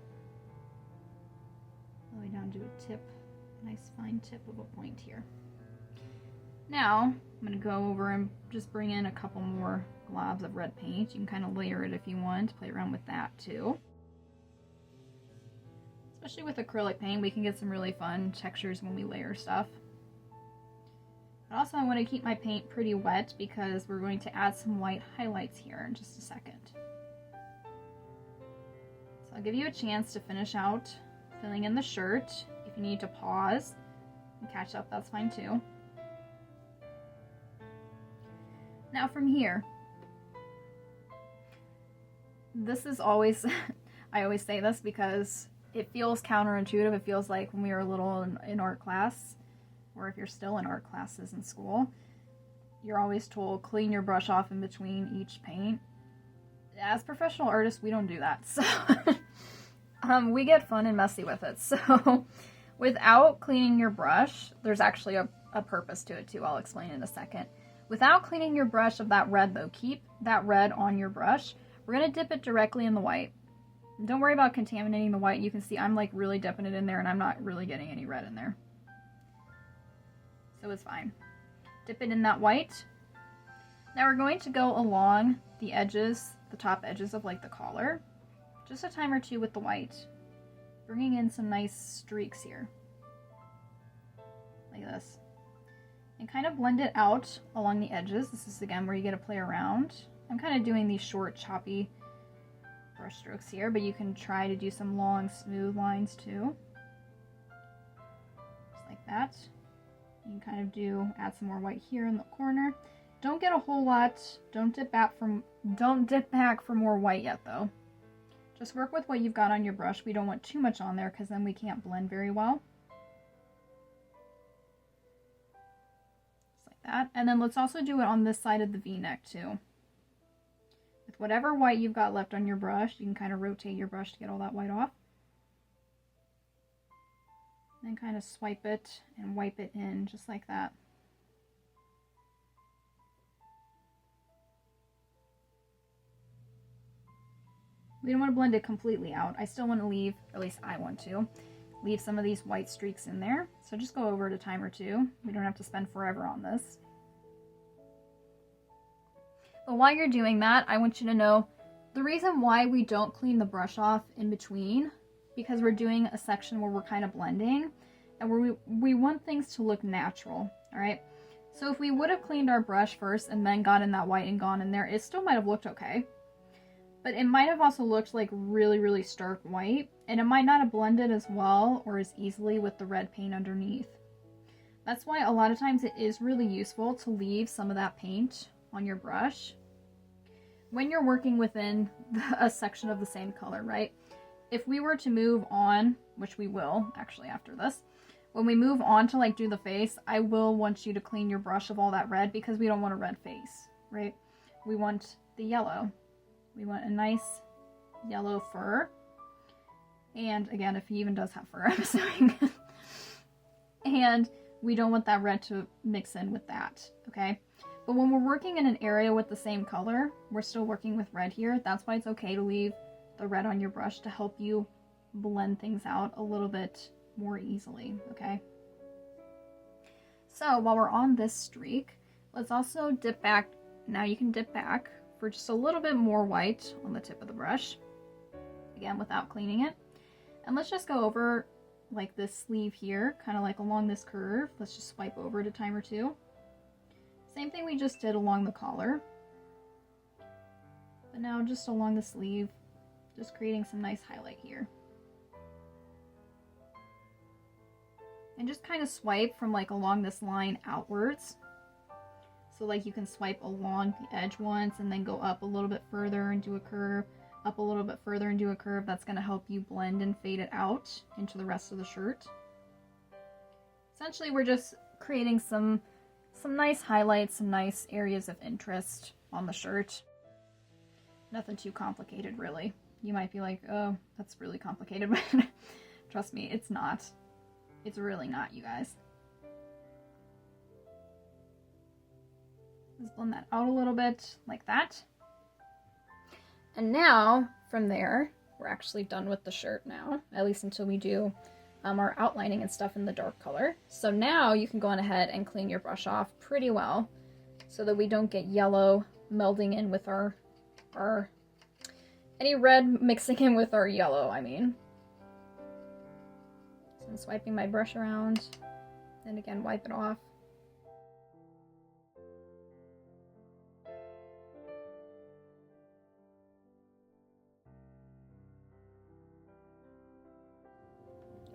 All the way down to a tip. Nice fine tip of a point here. Now, I'm going to go over and just bring in a couple more globs of red paint. You can kind of layer it if you want, play around with that too. Especially with acrylic paint, we can get some really fun textures when we layer stuff. But also I want to keep my paint pretty wet because we're going to add some white highlights here in just a second. So I'll give you a chance to finish out filling in the shirt. If you need to pause and catch up, that's fine too. Now from here, this is always, I always say this because it feels counterintuitive. It feels like when we were little in art class, or if you're still in art classes in school, you're always told clean your brush off in between each paint. As professional artists, we don't do that. So we get fun and messy with it. So without cleaning your brush, there's actually a purpose to it too. I'll explain in a second. Without cleaning your brush of that red though, keep that red on your brush. We're going to dip it directly in the white. Don't worry about contaminating the white. You can see I'm like really dipping it in there and I'm not really getting any red in there. So it's fine. Dip it in that white. Now we're going to go along the edges, the top edges of like the collar, just a time or two with the white, bringing in some nice streaks here, like this. And kind of blend it out along the edges. This is again where you get to play around. I'm kind of doing these short, choppy brush strokes here, but you can try to do some long, smooth lines too. Just like that. You can kind of add some more white here in the corner. Don't get a whole lot. Don't dip back for more white yet though. Just work with what you've got on your brush. We don't want too much on there because then we can't blend very well. That. And then let's also do it on this side of the V-neck too. With whatever white you've got left on your brush, you can kind of rotate your brush to get all that white off. Then kind of swipe it and wipe it in just like that. We don't want to blend it completely out. I still want to leave, at least I want to, leave some of these white streaks in there. So just go over it a time or two. We don't have to spend forever on this. But while you're doing that, I want you to know the reason why we don't clean the brush off in between, because we're doing a section where we're kind of blending and where we want things to look natural, all right? So if we would have cleaned our brush first and then got in that white and gone in there, it still might have looked okay. But it might have also looked like really, really stark white, and it might not have blended as well or as easily with the red paint underneath. That's why a lot of times it is really useful to leave some of that paint on your brush when you're working within a section of the same color, right? If we were to move on, which we will actually after this, when we move on to like do the face, I will want you to clean your brush of all that red because we don't want a red face, right? We want the yellow. We want a nice yellow fur. And again, if he even does have fur, I'm assuming. And we don't want that red to mix in with that, okay? But when we're working in an area with the same color, we're still working with red here. That's why it's okay to leave the red on your brush to help you blend things out a little bit more easily, okay? So while we're on this streak, let's also dip back. Now you can dip back for just a little bit more white on the tip of the brush, again without cleaning it. And let's just go over like this sleeve here, kind of like along this curve. Let's just swipe over it a time or two. Same thing we just did along the collar. But now just along the sleeve, just creating some nice highlight here. And just kind of swipe from like along this line outwards. So like you can swipe along the edge once and then go up a little bit further and do a curve, up a little bit further and do a curve. That's going to help you blend and fade it out into the rest of the shirt. Essentially, we're just creating some nice highlights, some nice areas of interest on the shirt. Nothing too complicated, really. You might be like, oh, that's really complicated, but trust me, it's not. It's really not, you guys. Just blend that out a little bit, like that. And now, from there, we're actually done with the shirt now, at least until we do our outlining and stuff in the dark color. So now you can go on ahead and clean your brush off pretty well so that we don't get yellow melding in with our any red mixing in with our yellow, I mean. So I'm swiping my brush around and again wipe it off.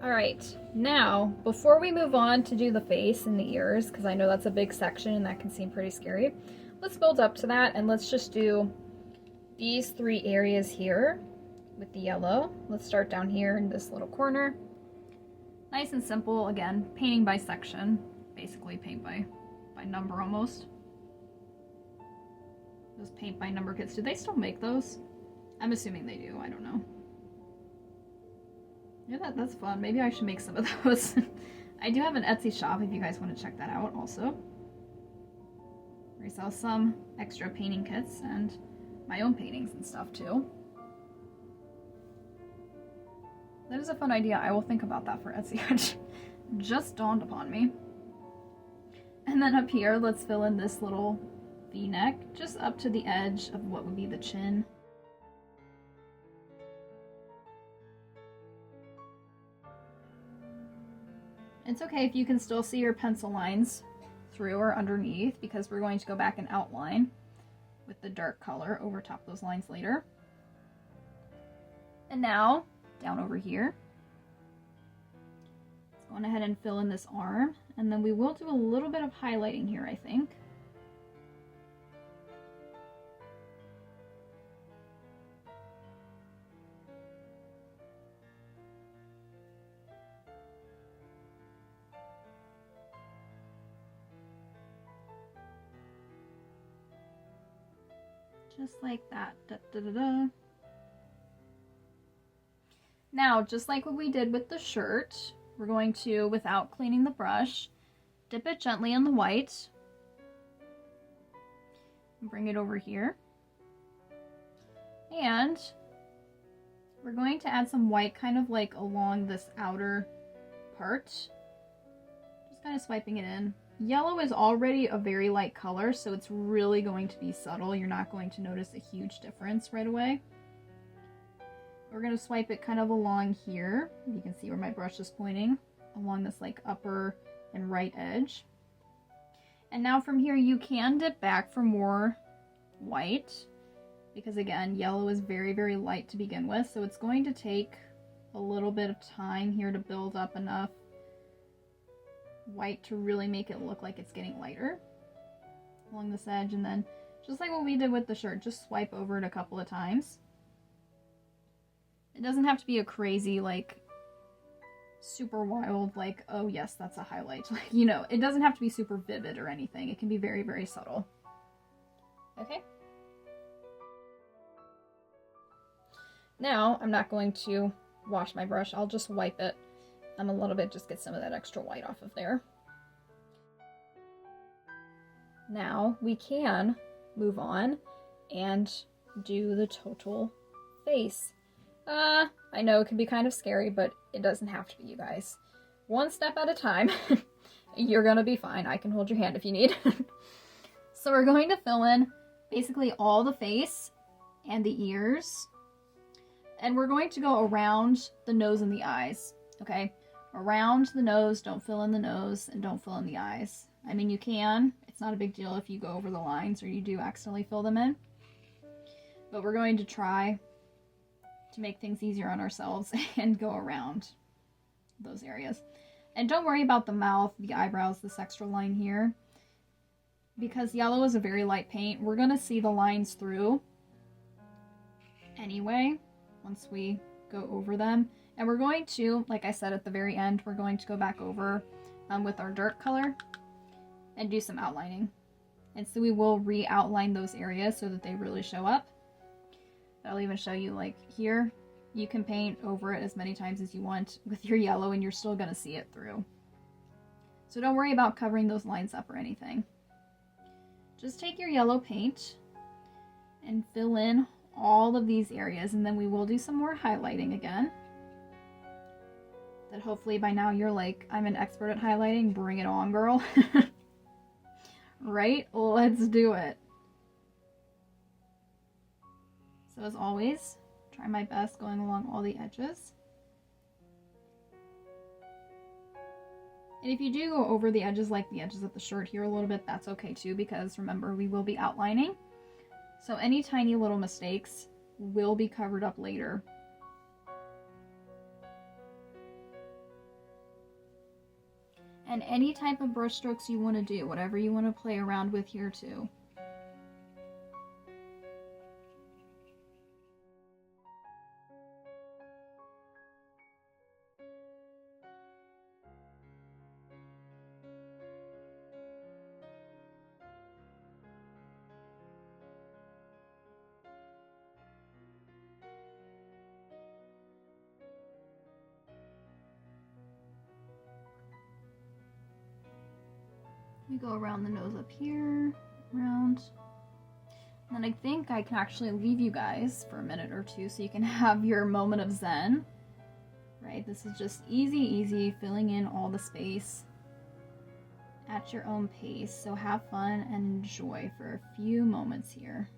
Alright, now, before we move on to do the face and the ears, because I know that's a big section and that can seem pretty scary, let's build up to that and let's just do these 3 areas here with the yellow. Let's start down here in this little corner. Nice and simple, again, painting by section, basically paint by number almost. Those paint by number kits, do they still make those? I'm assuming they do, I don't know. Yeah, that's fun. Maybe I should make some of those. I do have an Etsy shop if you guys want to check that out also. I sell some extra painting kits and my own paintings and stuff too. That is a fun idea. I will think about that for Etsy. It just dawned upon me. And then up here, let's fill in this little V-neck just up to the edge of what would be the chin. It's okay if you can still see your pencil lines through or underneath because we're going to go back and outline with the dark color over top those lines later. And now, down over here, let's go on ahead and fill in this arm, and then we will do a little bit of highlighting here, I think. Just like that. Da, da, da, da. Now, just like what we did with the shirt, we're going to, without cleaning the brush, dip it gently in the white. And bring it over here. And we're going to add some white kind of like along this outer part. Just kind of swiping it in. Yellow is already a very light color, so it's really going to be subtle. You're not going to notice a huge difference right away. We're going to swipe it kind of along here. You can see where my brush is pointing, along this like upper and right edge. And now from here you can dip back for more white, because again, yellow is very, very light to begin with, so it's going to take a little bit of time here to build up enough white to really make it look like it's getting lighter along this edge. And then just like what we did with the shirt, just swipe over it a couple of times. It doesn't have to be a crazy like super wild like, oh yes, that's a highlight, like, you know, it doesn't have to be super vivid or anything. It can be very, very subtle. Okay, now I'm not going to wash my brush, I'll just wipe it a little bit, just get some of that extra white off of there. Now we can move on and do the total face. I know it can be kind of scary, but it doesn't have to be, you guys. One step at a time. You're gonna be fine. I can hold your hand if you need. So we're going to fill in basically all the face and the ears. And we're going to go around the nose and the eyes, okay? Around the nose, don't fill in the nose, and don't fill in the eyes. I mean, you can. It's not a big deal if you go over the lines or you do accidentally fill them in. but we're going to try to make things easier on ourselves and go around those areas. And don't worry about the mouth, the eyebrows, this extra line here. Because yellow is a very light paint, we're going to see the lines through anyway once we go over them. And we're going to, like I said at the very end, we're going to go back over with our dark color and do some outlining. And so we will re-outline those areas so that they really show up. I'll even show you, like here, you can paint over it as many times as you want with your yellow and you're still going to see it through. So don't worry about covering those lines up or anything. Just take your yellow paint and fill in all of these areas, and then we will do some more highlighting again. That hopefully by now you're like, I'm an expert at highlighting, bring it on, girl. Right? Let's do it. So as always, try my best going along all the edges. And if you do go over the edges, like the edges of the shirt here a little bit, that's okay too, because remember, we will be outlining. So any tiny little mistakes will be covered up later. And any type of brush strokes you want to do, whatever you want to play around with here too. We go around the nose up here, around. And then I think I can actually leave you guys for a minute or two so you can have your moment of zen. Right? This is just easy, filling in all the space at your own pace. So have fun and enjoy for a few moments here.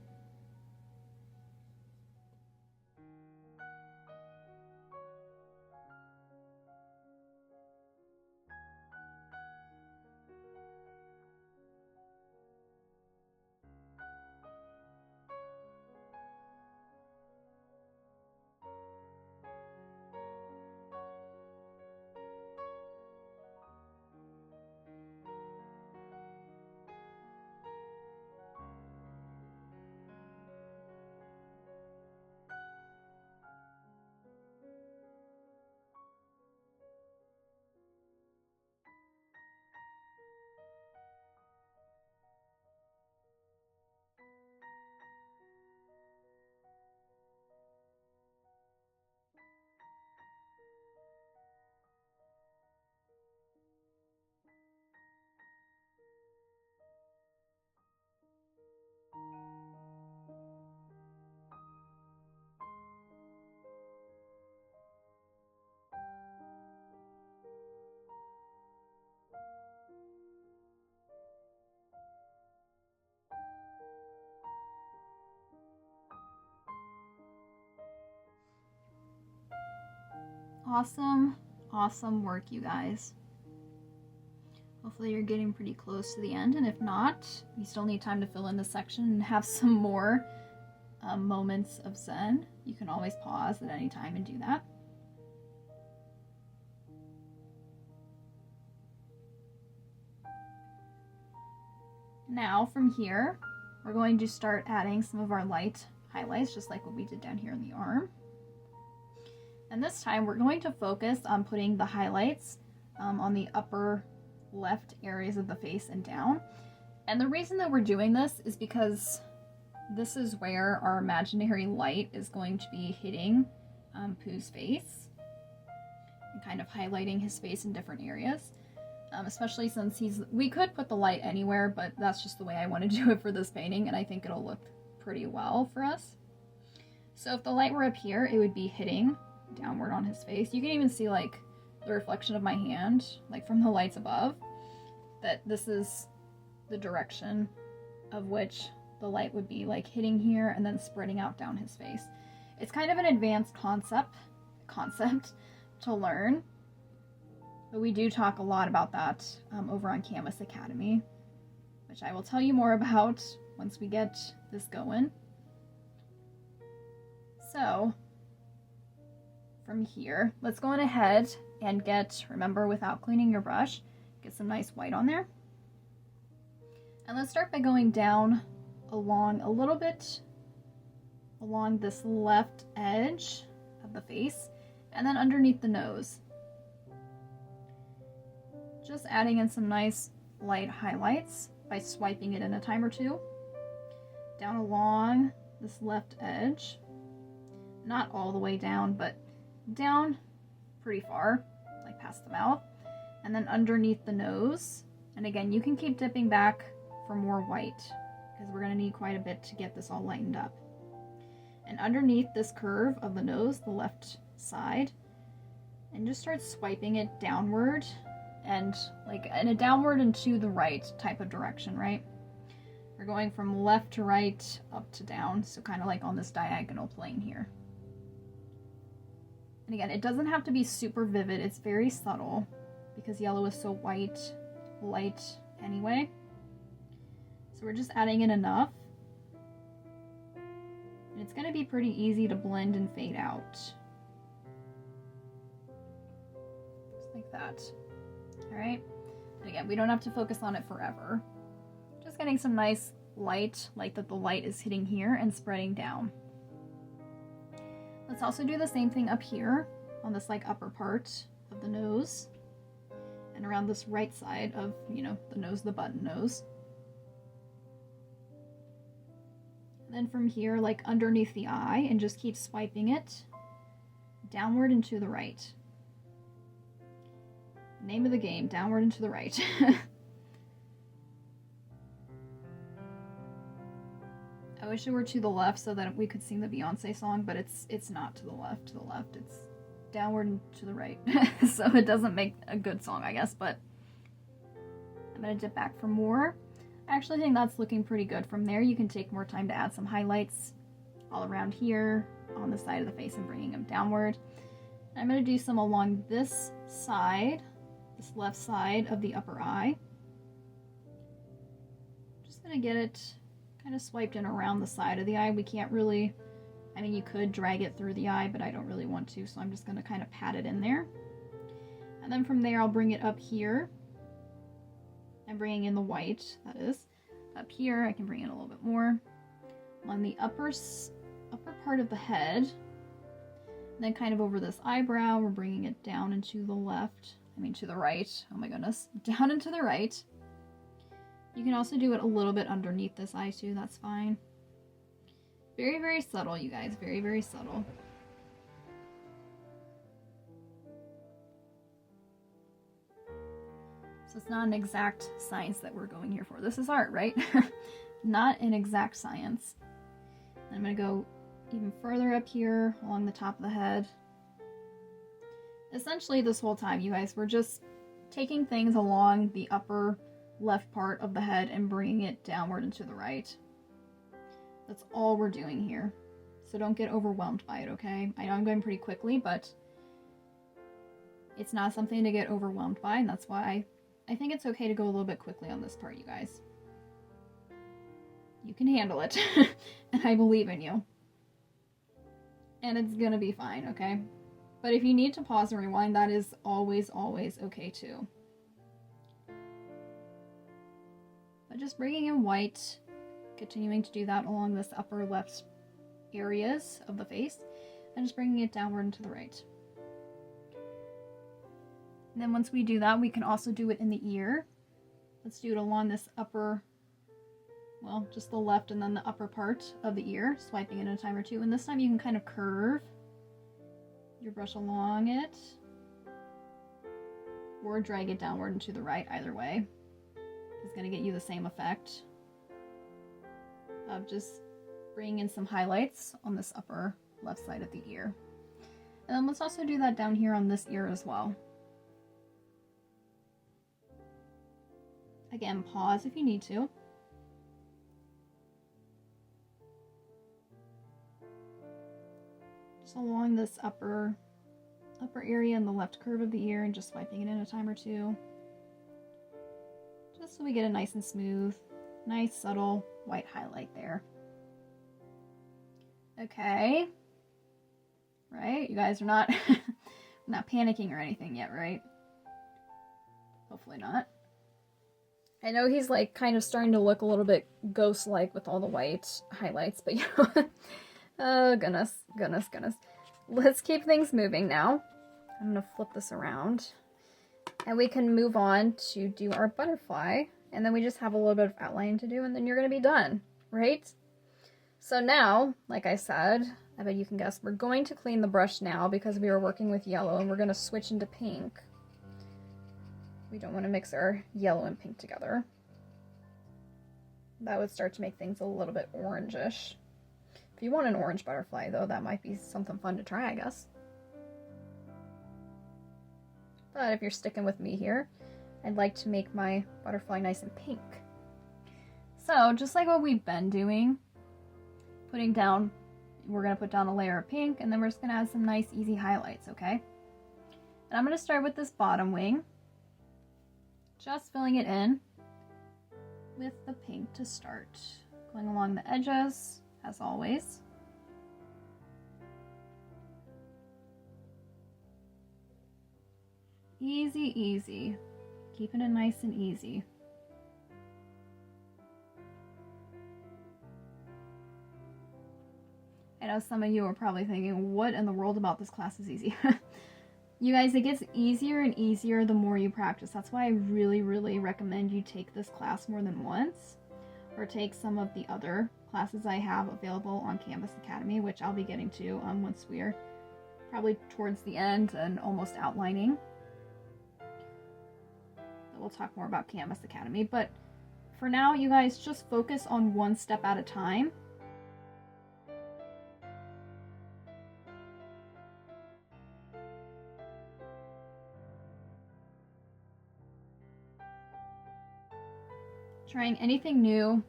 Awesome work, you guys. Hopefully you're getting pretty close to the end, and if not, you still need time to fill in this section and have some more moments of zen. You can always pause at any time and do that. Now from here, we're going to start adding some of our light highlights, just like what we did down here in the arm. And this time we're going to focus on putting the highlights on the upper left areas of the face and down. And the reason that we're doing this is because this is where our imaginary light is going to be hitting Pooh's face and kind of highlighting his face in different areas. Especially since we could put the light anywhere, but that's just the way I want to do it for this painting, and I think it'll look pretty well for us. So if the light were up here, it would be hitting downward on his face. You can even see like the reflection of my hand, like from the lights above, that this is the direction of which the light would be like hitting here and then spreading out down his face. It's kind of an advanced concept to learn, but we do talk a lot about that over on Canvas Academy, which I will tell you more about once we get this going. So from here, let's go on ahead and remember, without cleaning your brush, get some nice white on there. And let's start by going down along a little bit along this left edge of the face, and then underneath the nose. Just adding in some nice light highlights by swiping it in a time or two. Down along this left edge. Not all the way down, but down pretty far, like past the mouth. And then underneath the nose. And again, you can keep dipping back for more white, because we're going to need quite a bit to get this all lightened up. And underneath this curve of the nose, the left side, and just start swiping it downward, and like in a downward and to the right type of direction, right? We're going from left to right, up to down, so kind of like on this diagonal plane here. And again, it doesn't have to be super vivid, it's very subtle, because yellow is so white, light anyway. So we're just adding in enough. And it's going to be pretty easy to blend and fade out. Just like that. Alright? And again, we don't have to focus on it forever. Just getting some nice light, like that the light is hitting here and spreading down. Let's also do the same thing up here on this like upper part of the nose. And around this right side of, you know, the nose, the button nose. Then from here, like underneath the eye, and just keep swiping it downward and to the right. Name of the game, downward and to the right. I wish it were to the left so that we could sing the Beyonce song, but it's not to the left. To the left, it's downward and to the right. So it doesn't make a good song, I guess, but I'm gonna dip back for more. I actually think that's looking pretty good. From there, you can take more time to add some highlights all around here on the side of the face and bringing them downward. I'm going to do some along this side, this left side of the upper eye. Just going to get it kind of swiped in around the side of the eye. We can't really, I mean, you could drag it through the eye, but I don't really want to, so I'm just going to kind of pat it in there. And then from there, I'll bring it up here. I'm bringing in the white, that is. Up here, I can bring in a little bit more. On the upper part of the head. And then kind of over this eyebrow, we're bringing it down and to the left. I mean, to the right. Oh my goodness. Down and to the right. You can also do it a little bit underneath this eye too, that's fine. Very, very subtle, you guys. Very, very subtle. So it's not an exact science that we're going here for. This is art, right? Not an exact science. I'm going to go even further up here along the top of the head. Essentially this whole time, you guys, we're just taking things along the upper left part of the head and bringing it downward and to the right. That's all we're doing here. So don't get overwhelmed by it, okay? I know I'm going pretty quickly, but it's not something to get overwhelmed by, and that's why I think it's okay to go a little bit quickly on this part, you guys. You can handle it, and I believe in you. And it's gonna be fine, okay? But if you need to pause and rewind, that is always, always okay too. But just bringing in white, continuing to do that along this upper left areas of the face, and just bringing it downward and to the right. And then once we do that, we can also do it in the ear. Let's do it along this upper, well, just the left and then the upper part of the ear, swiping it a time or two. And this time you can kind of curve your brush along it, or drag it downward and to the right, either way. It's going to get you the same effect of just bringing in some highlights on this upper left side of the ear. And then let's also do that down here on this ear as well. Again, pause if you need to. Just along this upper area in the left curve of the ear, and just swiping it in a time or two. Just so we get a nice and smooth, nice subtle white highlight there. Okay. right? You guys are not, not panicking or anything yet, right? Hopefully not. I know he's like kind of starting to look a little bit ghost-like with all the white highlights, but you know, oh goodness, goodness, goodness. Let's keep things moving now. I'm gonna flip this around. And we can move on to do our butterfly. And then we just have a little bit of outline to do, and then you're gonna be done, right? So now, like I said, I bet you can guess, we're going to clean the brush now because we were working with yellow, and we're gonna switch into pink. We don't want to mix our yellow and pink together. That would start to make things a little bit orangish. If you want an orange butterfly, though, that might be something fun to try, I guess. But if you're sticking with me here, I'd like to make my butterfly nice and pink. So, just like what we've been doing, we're going to put down a layer of pink, and then we're just going to add some nice, easy highlights, okay? And I'm going to start with this bottom wing. Just filling it in with the pink to start. Going along the edges, as always. Easy, easy. Keeping it nice and easy. I know some of you are probably thinking, what in the world about this class is easy? You guys, it gets easier and easier the more you practice. That's why I really, really recommend you take this class more than once, or take some of the other classes I have available on Canvas Academy, which I'll be getting to once we're probably towards the end and almost outlining. We'll talk more about Canvas Academy, but for now, you guys just focus on one step at a time. Trying anything new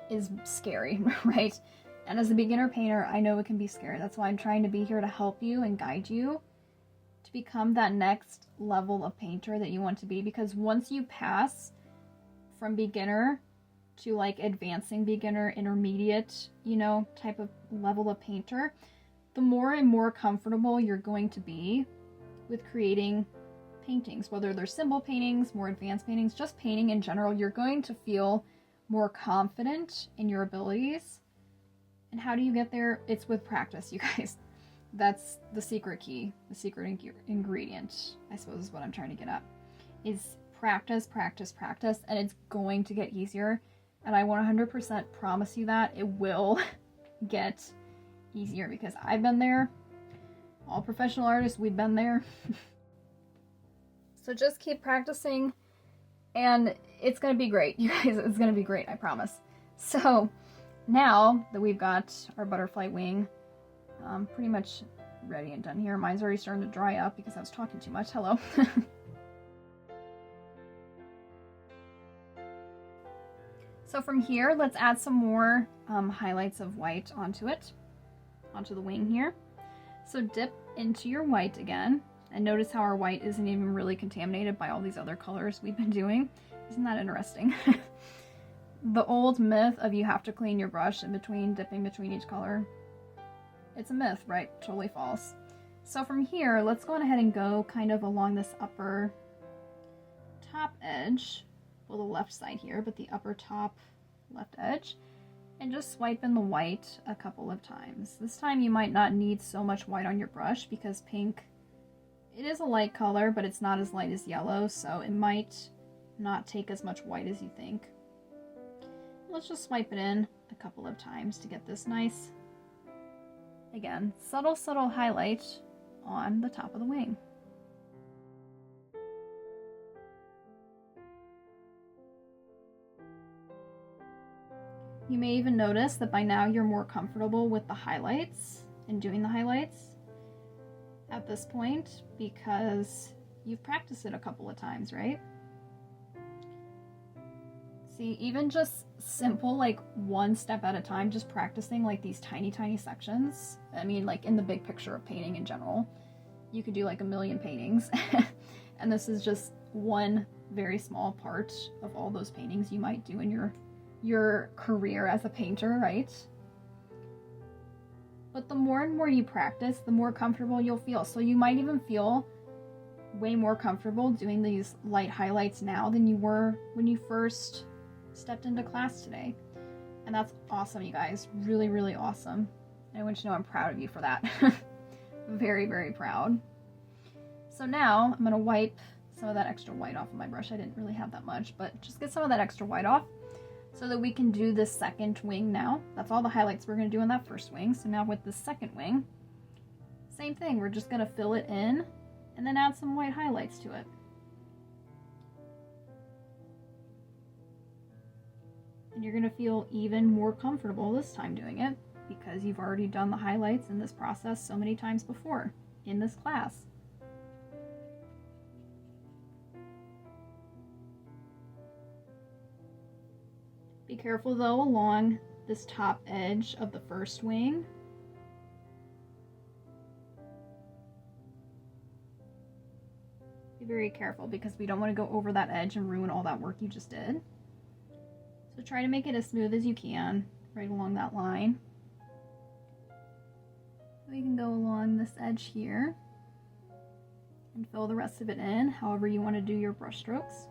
is scary, right? And as a beginner painter, I know it can be scary. That's why I'm trying to be here to help you and guide you to become that next level of painter that you want to be. Because once you pass from beginner to like advancing beginner, intermediate, you know, type of level of painter, the more and more comfortable you're going to be with creating paintings, whether they're symbol paintings, more advanced paintings, just painting in general. You're going to feel more confident in your abilities. And how do you get there? It's with practice, you guys. That's the secret key, the secret ingredient, I suppose is what I'm trying to get at, is practice, practice, practice, and it's going to get easier. And I 100% promise you that it will get easier, because I've been there. All professional artists, we've been there. So just keep practicing, and it's going to be great, you guys. It's going to be great, I promise. So now that we've got our butterfly wing pretty much ready and done here. Mine's already starting to dry up because I was talking too much. Hello. So from here, let's add some more highlights of white onto it, onto the wing here. So dip into your white again, and notice how our white isn't even really contaminated by all these other colors we've been doing. Isn't that interesting? The old myth of you have to clean your brush in between, dipping between each color. It's a myth, right? Totally false. So from here, let's go ahead and go kind of along this upper top edge, well, the left side here, but the upper top left edge, and just swipe in the white a couple of times. This time you might not need so much white on your brush because pink, it is a light color, but it's not as light as yellow, so it might not take as much white as you think. Let's just swipe it in a couple of times to get this nice, again, subtle, subtle highlight on the top of the wing. You may even notice that by now you're more comfortable with the highlights and doing the highlights at this point because you've practiced it a couple of times, right? See, even just simple, like one step at a time, just practicing like these tiny, tiny sections. I mean, like in the big picture of painting in general, you could do like a million paintings. And this is just one very small part of all those paintings you might do in your career as a painter, right? But the more and more you practice, the more comfortable you'll feel. So you might even feel way more comfortable doing these light highlights now than you were when you first stepped into class today. And that's awesome, you guys. Really, really awesome. And I want you to know I'm proud of you for that. Very, very proud. So now I'm gonna wipe some of that extra white off of my brush. I didn't really have that much, but just get some of that extra white off so that we can do this second wing now. That's all the highlights we're gonna do in that first wing. So now with the second wing, same thing. We're just gonna fill it in and then add some white highlights to it. And you're gonna feel even more comfortable this time doing it because you've already done the highlights in this process so many times before in this class. Be careful though along this top edge of the first wing. Be very careful because we don't want to go over that edge and ruin all that work you just did. So try to make it as smooth as you can right along that line. We can go along this edge here and fill the rest of it in however you want to do your brush strokes.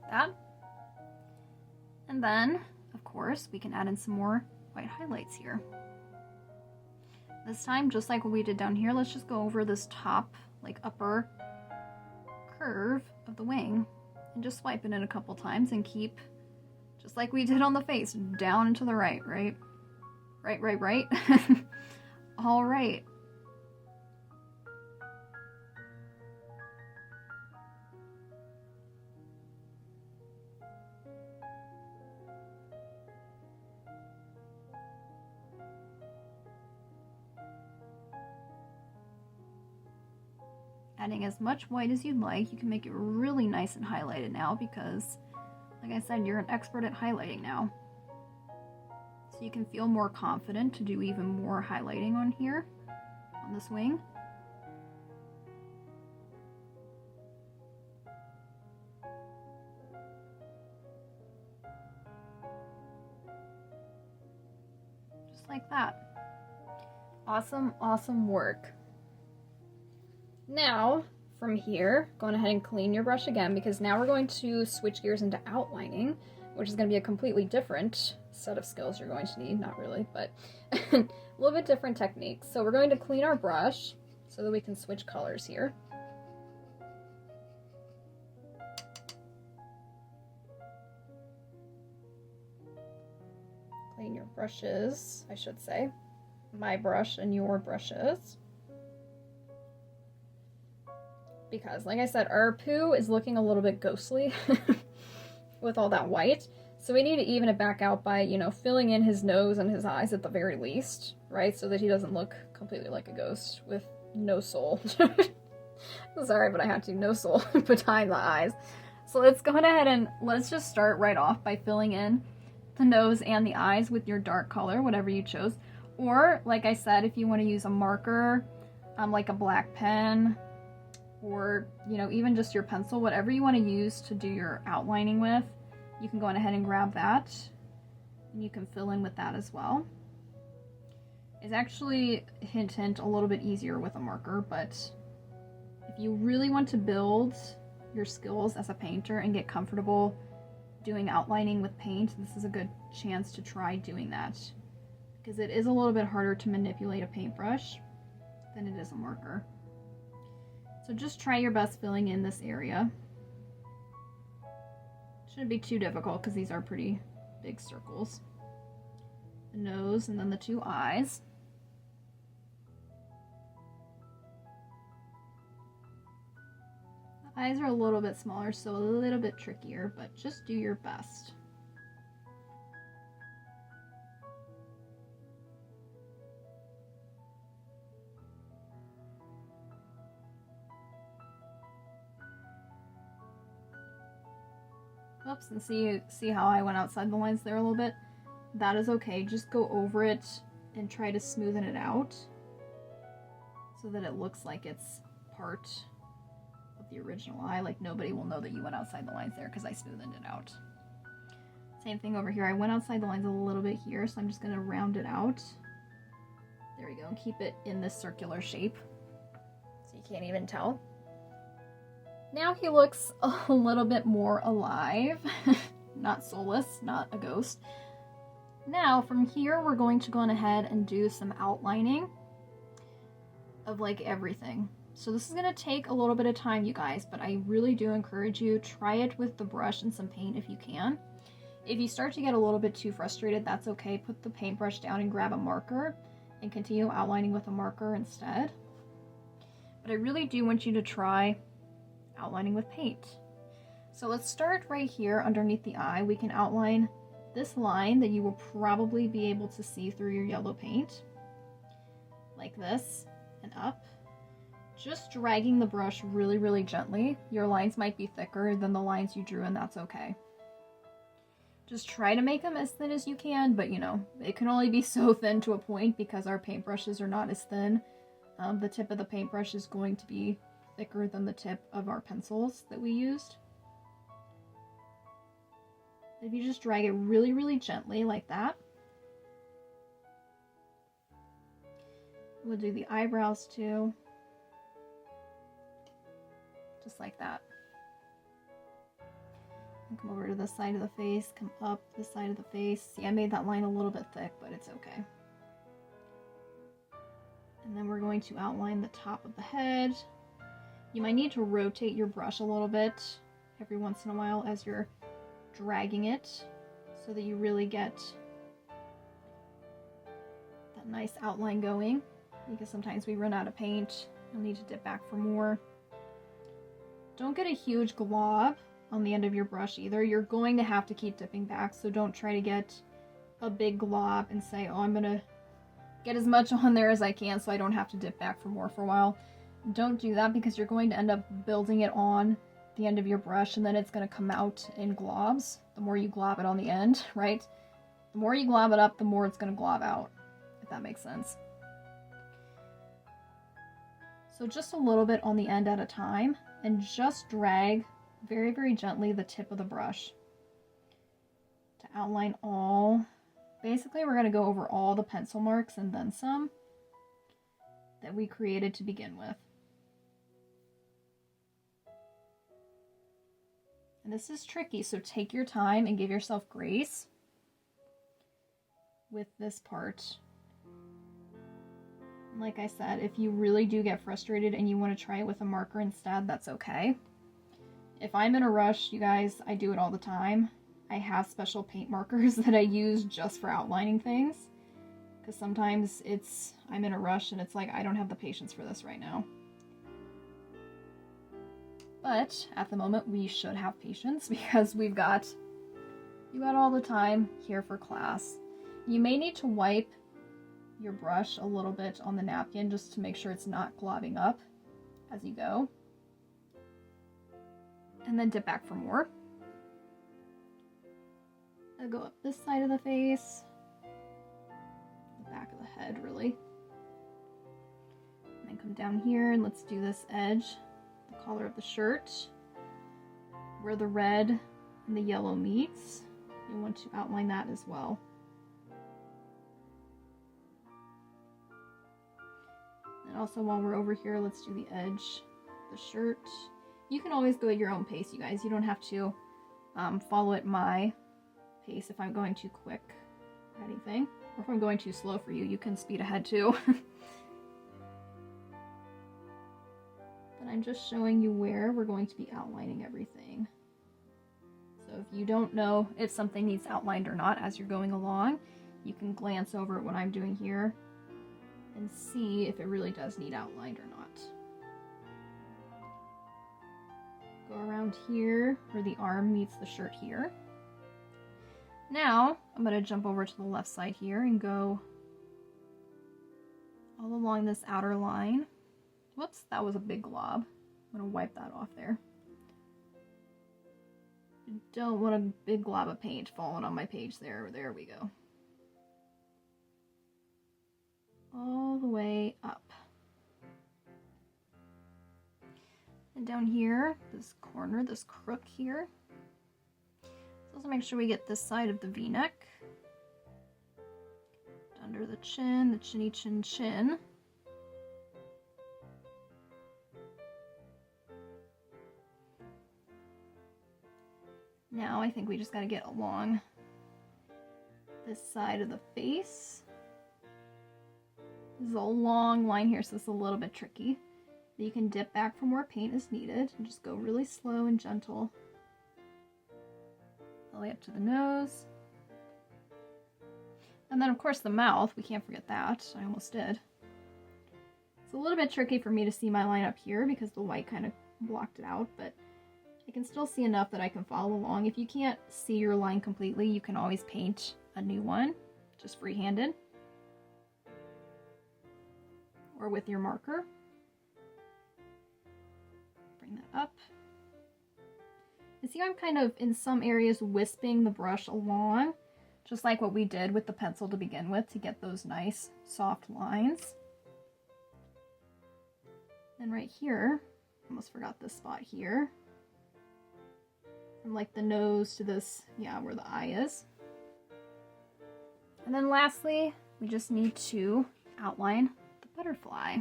That. And then, of course, we can add in some more white highlights here. This time, just like what we did down here, let's just go over this top, like upper curve of the wing and just swipe it in a couple times and keep, just like we did on the face, down and to the right, right? Right. All right. Adding as much white as you'd like. You can make it really nice and highlighted now because, like I said, you're an expert at highlighting now. So you can feel more confident to do even more highlighting on here, on this wing. Just like that. Awesome, awesome work. Now, from here, go on ahead and clean your brush again because now we're going to switch gears into outlining, which is going to be a completely different set of skills you're going to need. Not really, but a little bit different techniques. So we're going to clean our brush so that we can switch colors here. Clean your brushes, I should say. My brush and your brushes. Because, like I said, our Pooh is looking a little bit ghostly with all that white. So we need to even it back out by, you know, filling in his nose and his eyes at the very least, right? So that he doesn't look completely like a ghost with no soul. Sorry, but I had to. No soul behind the eyes. So let's go ahead and let's just start right off by filling in the nose and the eyes with your dark color, whatever you chose. Or, like I said, if you want to use a marker, like a black pen, or, you know, even just your pencil, whatever you want to use to do your outlining with, you can go on ahead and grab that, and you can fill in with that as well. It's actually, hint, a little bit easier with a marker, but if you really want to build your skills as a painter and get comfortable doing outlining with paint, this is a good chance to try doing that, because it is a little bit harder to manipulate a paintbrush than it is a marker. So just try your best filling in this area. Shouldn't be too difficult because these are pretty big circles. The nose and then the two eyes. The eyes are a little bit smaller, so a little bit trickier, but just do your best. Oops, and see how I went outside the lines there a little bit? That is okay. Just go over it and try to smoothen it out so that it looks like it's part of the original eye. Like, nobody will know that you went outside the lines there because I smoothened it out. Same thing over here. I went outside the lines a little bit here, so I'm just going to round it out. There we go, and keep it in this circular shape so you can't even tell. Now he looks a little bit more alive. Not soulless, not a ghost. Now from here we're going to go on ahead and do some outlining of like everything. So this is going to take a little bit of time, you guys, but I really do encourage you, try it with the brush and some paint if you can. If you start to get a little bit too frustrated, that's okay. Put the paintbrush down and grab a marker and continue outlining with a marker instead. But I really do want you to try outlining with paint. So let's start right here underneath the eye. We can outline this line that you will probably be able to see through your yellow paint, like this, and up. Just dragging the brush really, really gently. Your lines might be thicker than the lines you drew, and that's okay. Just try to make them as thin as you can, but you know, it can only be so thin to a point because our paintbrushes are not as thin. The tip of the paintbrush is going to be thicker than the tip of our pencils that we used. If you just drag it really, really gently like that. We'll do the eyebrows too. Just like that. And come over to this side of the face, come up this side of the face. See, I made that line a little bit thick, but it's okay. And then we're going to outline the top of the head. You might need to rotate your brush a little bit every once in a while as you're dragging it so that you really get that nice outline going, because sometimes we run out of paint. You'll need to dip back for more. Don't get a huge glob on the end of your brush either. You're going to have to keep dipping back, so don't try to get a big glob and say, oh, I'm gonna get as much on there as I can so I don't have to dip back for more for a while. Don't do that, because you're going to end up building it on the end of your brush and then it's going to come out in globs. The more you glob it on the end, right? The more you glob it up, the more it's going to glob out, if that makes sense. So just a little bit on the end at a time, and just drag very, very gently the tip of the brush to outline all. Basically, we're going to go over all the pencil marks and then some that we created to begin with. And this is tricky, so take your time and give yourself grace with this part. And like I said, if you really do get frustrated and you want to try it with a marker instead, that's okay. If I'm in a rush, you guys, I do it all the time. I have special paint markers that I use just for outlining things, because sometimes I'm in a rush and it's like, I don't have the patience for this right now. But at the moment we should have patience because you got all the time here for class. You may need to wipe your brush a little bit on the napkin just to make sure it's not globbing up as you go. And then dip back for more. I'll go up this side of the face, the back of the head really. And then come down here and let's do this edge, the collar of the shirt, where the red and the yellow meets. You want to outline that as well. And also while we're over here, let's do the edge of the shirt. You can always go at your own pace, you guys. You don't have to follow at my pace if I'm going too quick or anything. Or if I'm going too slow for you, you can speed ahead too. But I'm just showing you where we're going to be outlining everything. So if you don't know if something needs outlined or not as you're going along, you can glance over at what I'm doing here and see if it really does need outlined or not. Go around here where the arm meets the shirt here. Now I'm going to jump over to the left side here and go all along this outer line. Whoops, that was a big glob. I'm going to wipe that off there. I don't want a big glob of paint falling on my page there. There we go. All the way up. And down here, this corner, this crook here. So also make sure we get this side of the V-neck. Under the chin, the chinny chin chin. Now I think we just gotta get along this side of the face. This is a long line here, so it's a little bit tricky. But you can dip back for more paint as needed and just go really slow and gentle. All the way up to the nose. And then of course the mouth, we can't forget that. I almost did. It's a little bit tricky for me to see my line up here because the white kind of blocked it out, but I can still see enough that I can follow along. If you can't see your line completely, you can always paint a new one, just free-handed. Or with your marker. Bring that up. And see, I'm kind of, in some areas, wisping the brush along, just like what we did with the pencil to begin with, to get those nice, soft lines. And right here, almost forgot this spot here. From like the nose to this, yeah, where the eye is. And then lastly, we just need to outline the butterfly.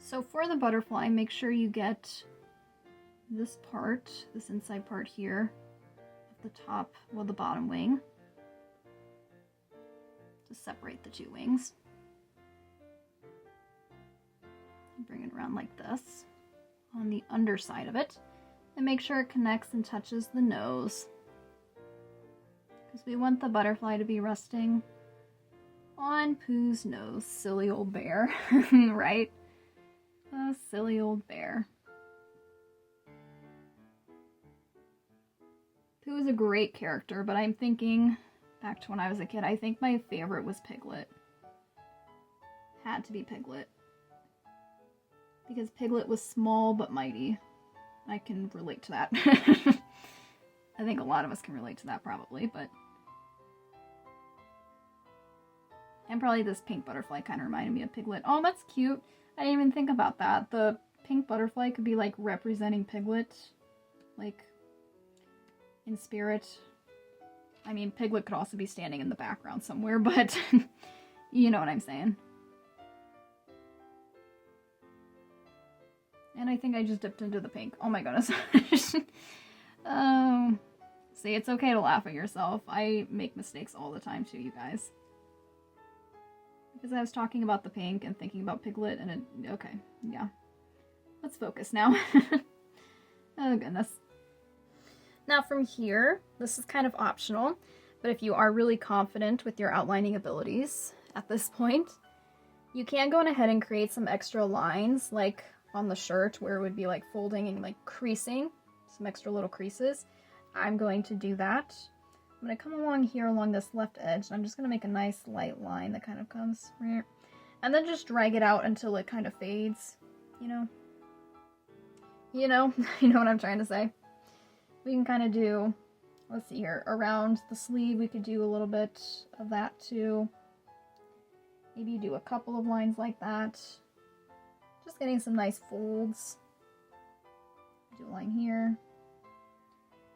So for the butterfly, make sure you get this part, this inside part here, at the top, well, the bottom wing, to separate the two wings. Bring it around like this on the underside of it, and make sure it connects and touches the nose, because we want the butterfly to be resting on Pooh's nose. Silly old bear, right? Oh, silly old bear. Pooh is a great character, but I'm thinking back to when I was a kid, I think my favorite was Piglet. Had to be Piglet. Because Piglet was small but mighty. I can relate to that. I think a lot of us can relate to that probably, but... And probably this pink butterfly kind of reminded me of Piglet. Oh, that's cute. I didn't even think about that. The pink butterfly could be like representing Piglet. Like, in spirit. I mean, Piglet could also be standing in the background somewhere, but you know what I'm saying. And I think I just dipped into the pink. Oh my goodness. See, it's okay to laugh at yourself. I make mistakes all the time too, you guys. Because I was talking about the pink and thinking about Piglet and it... Okay, yeah. Let's focus now. Oh goodness. Now from here, this is kind of optional, but if you are really confident with your outlining abilities at this point, you can go on ahead and create some extra lines, like on the shirt where it would be like folding and like creasing, some extra little creases. I'm going to do that. I'm going to come along here along this left edge, and I'm just going to make a nice light line that kind of comes here. And then just drag it out until it kind of fades, you know? You know what I'm trying to say. We can kind of do, let's see here, around the sleeve we could do a little bit of that too. Maybe do a couple of lines like that. Just getting some nice folds. Do a line here.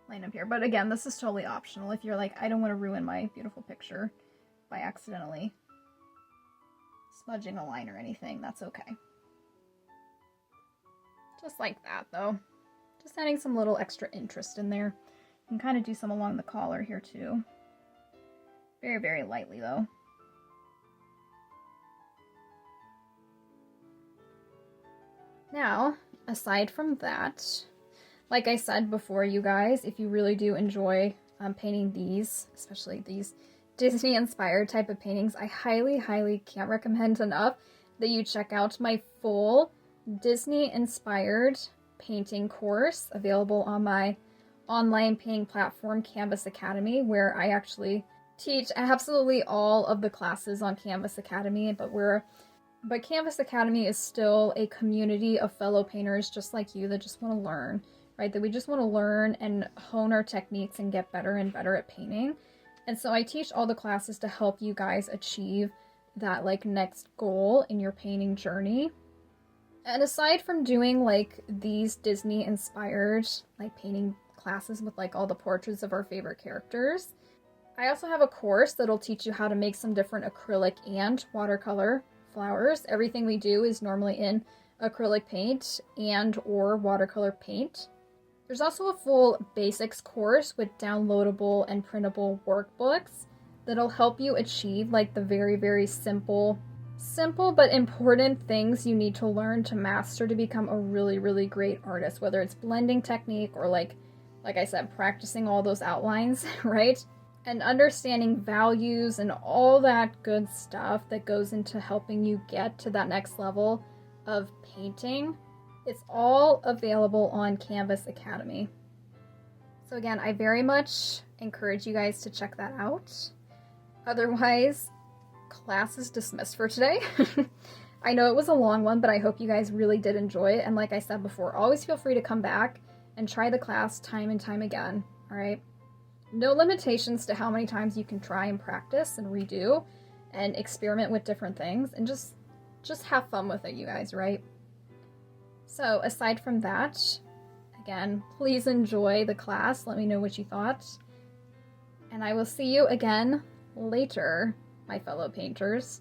Line up here. But again, this is totally optional. If you're like, I don't want to ruin my beautiful picture by accidentally smudging a line or anything, that's okay. Just like that though. Just adding some little extra interest in there. You can kind of do some along the collar here too. Very, very lightly though. Now, aside from that, like I said before, you guys, if you really do enjoy painting these, especially these Disney-inspired type of paintings, I highly, highly can't recommend enough that you check out my full Disney-inspired painting course available on my online painting platform, Canvas Academy, where I actually teach absolutely all of the classes on Canvas Academy, but Canvas Academy is still a community of fellow painters just like you that just want to learn, right? That we just want to learn and hone our techniques and get better and better at painting. And so I teach all the classes to help you guys achieve that like next goal in your painting journey. And aside from doing like these Disney inspired like painting classes with like all the portraits of our favorite characters, I also have a course that'll teach you how to make some different acrylic and watercolor flowers. Everything we do is normally in acrylic paint and or watercolor paint. There's also a full basics course with downloadable and printable workbooks that'll help you achieve like the very, very simple but important things you need to learn to master to become a really, really great artist, whether it's blending technique or like I said, practicing all those outlines, right? And understanding values and all that good stuff that goes into helping you get to that next level of painting. It's all available on Canvas Academy. So again, I very much encourage you guys to check that out. Otherwise, class is dismissed for today. I know it was a long one, but I hope you guys really did enjoy it. And like I said before, always feel free to come back and try the class time and time again, all right? No limitations to how many times you can try and practice and redo and experiment with different things, and just have fun with it, you guys, right? So aside from that, again, please enjoy the class. Let me know what you thought. And I will see you again later, my fellow painters.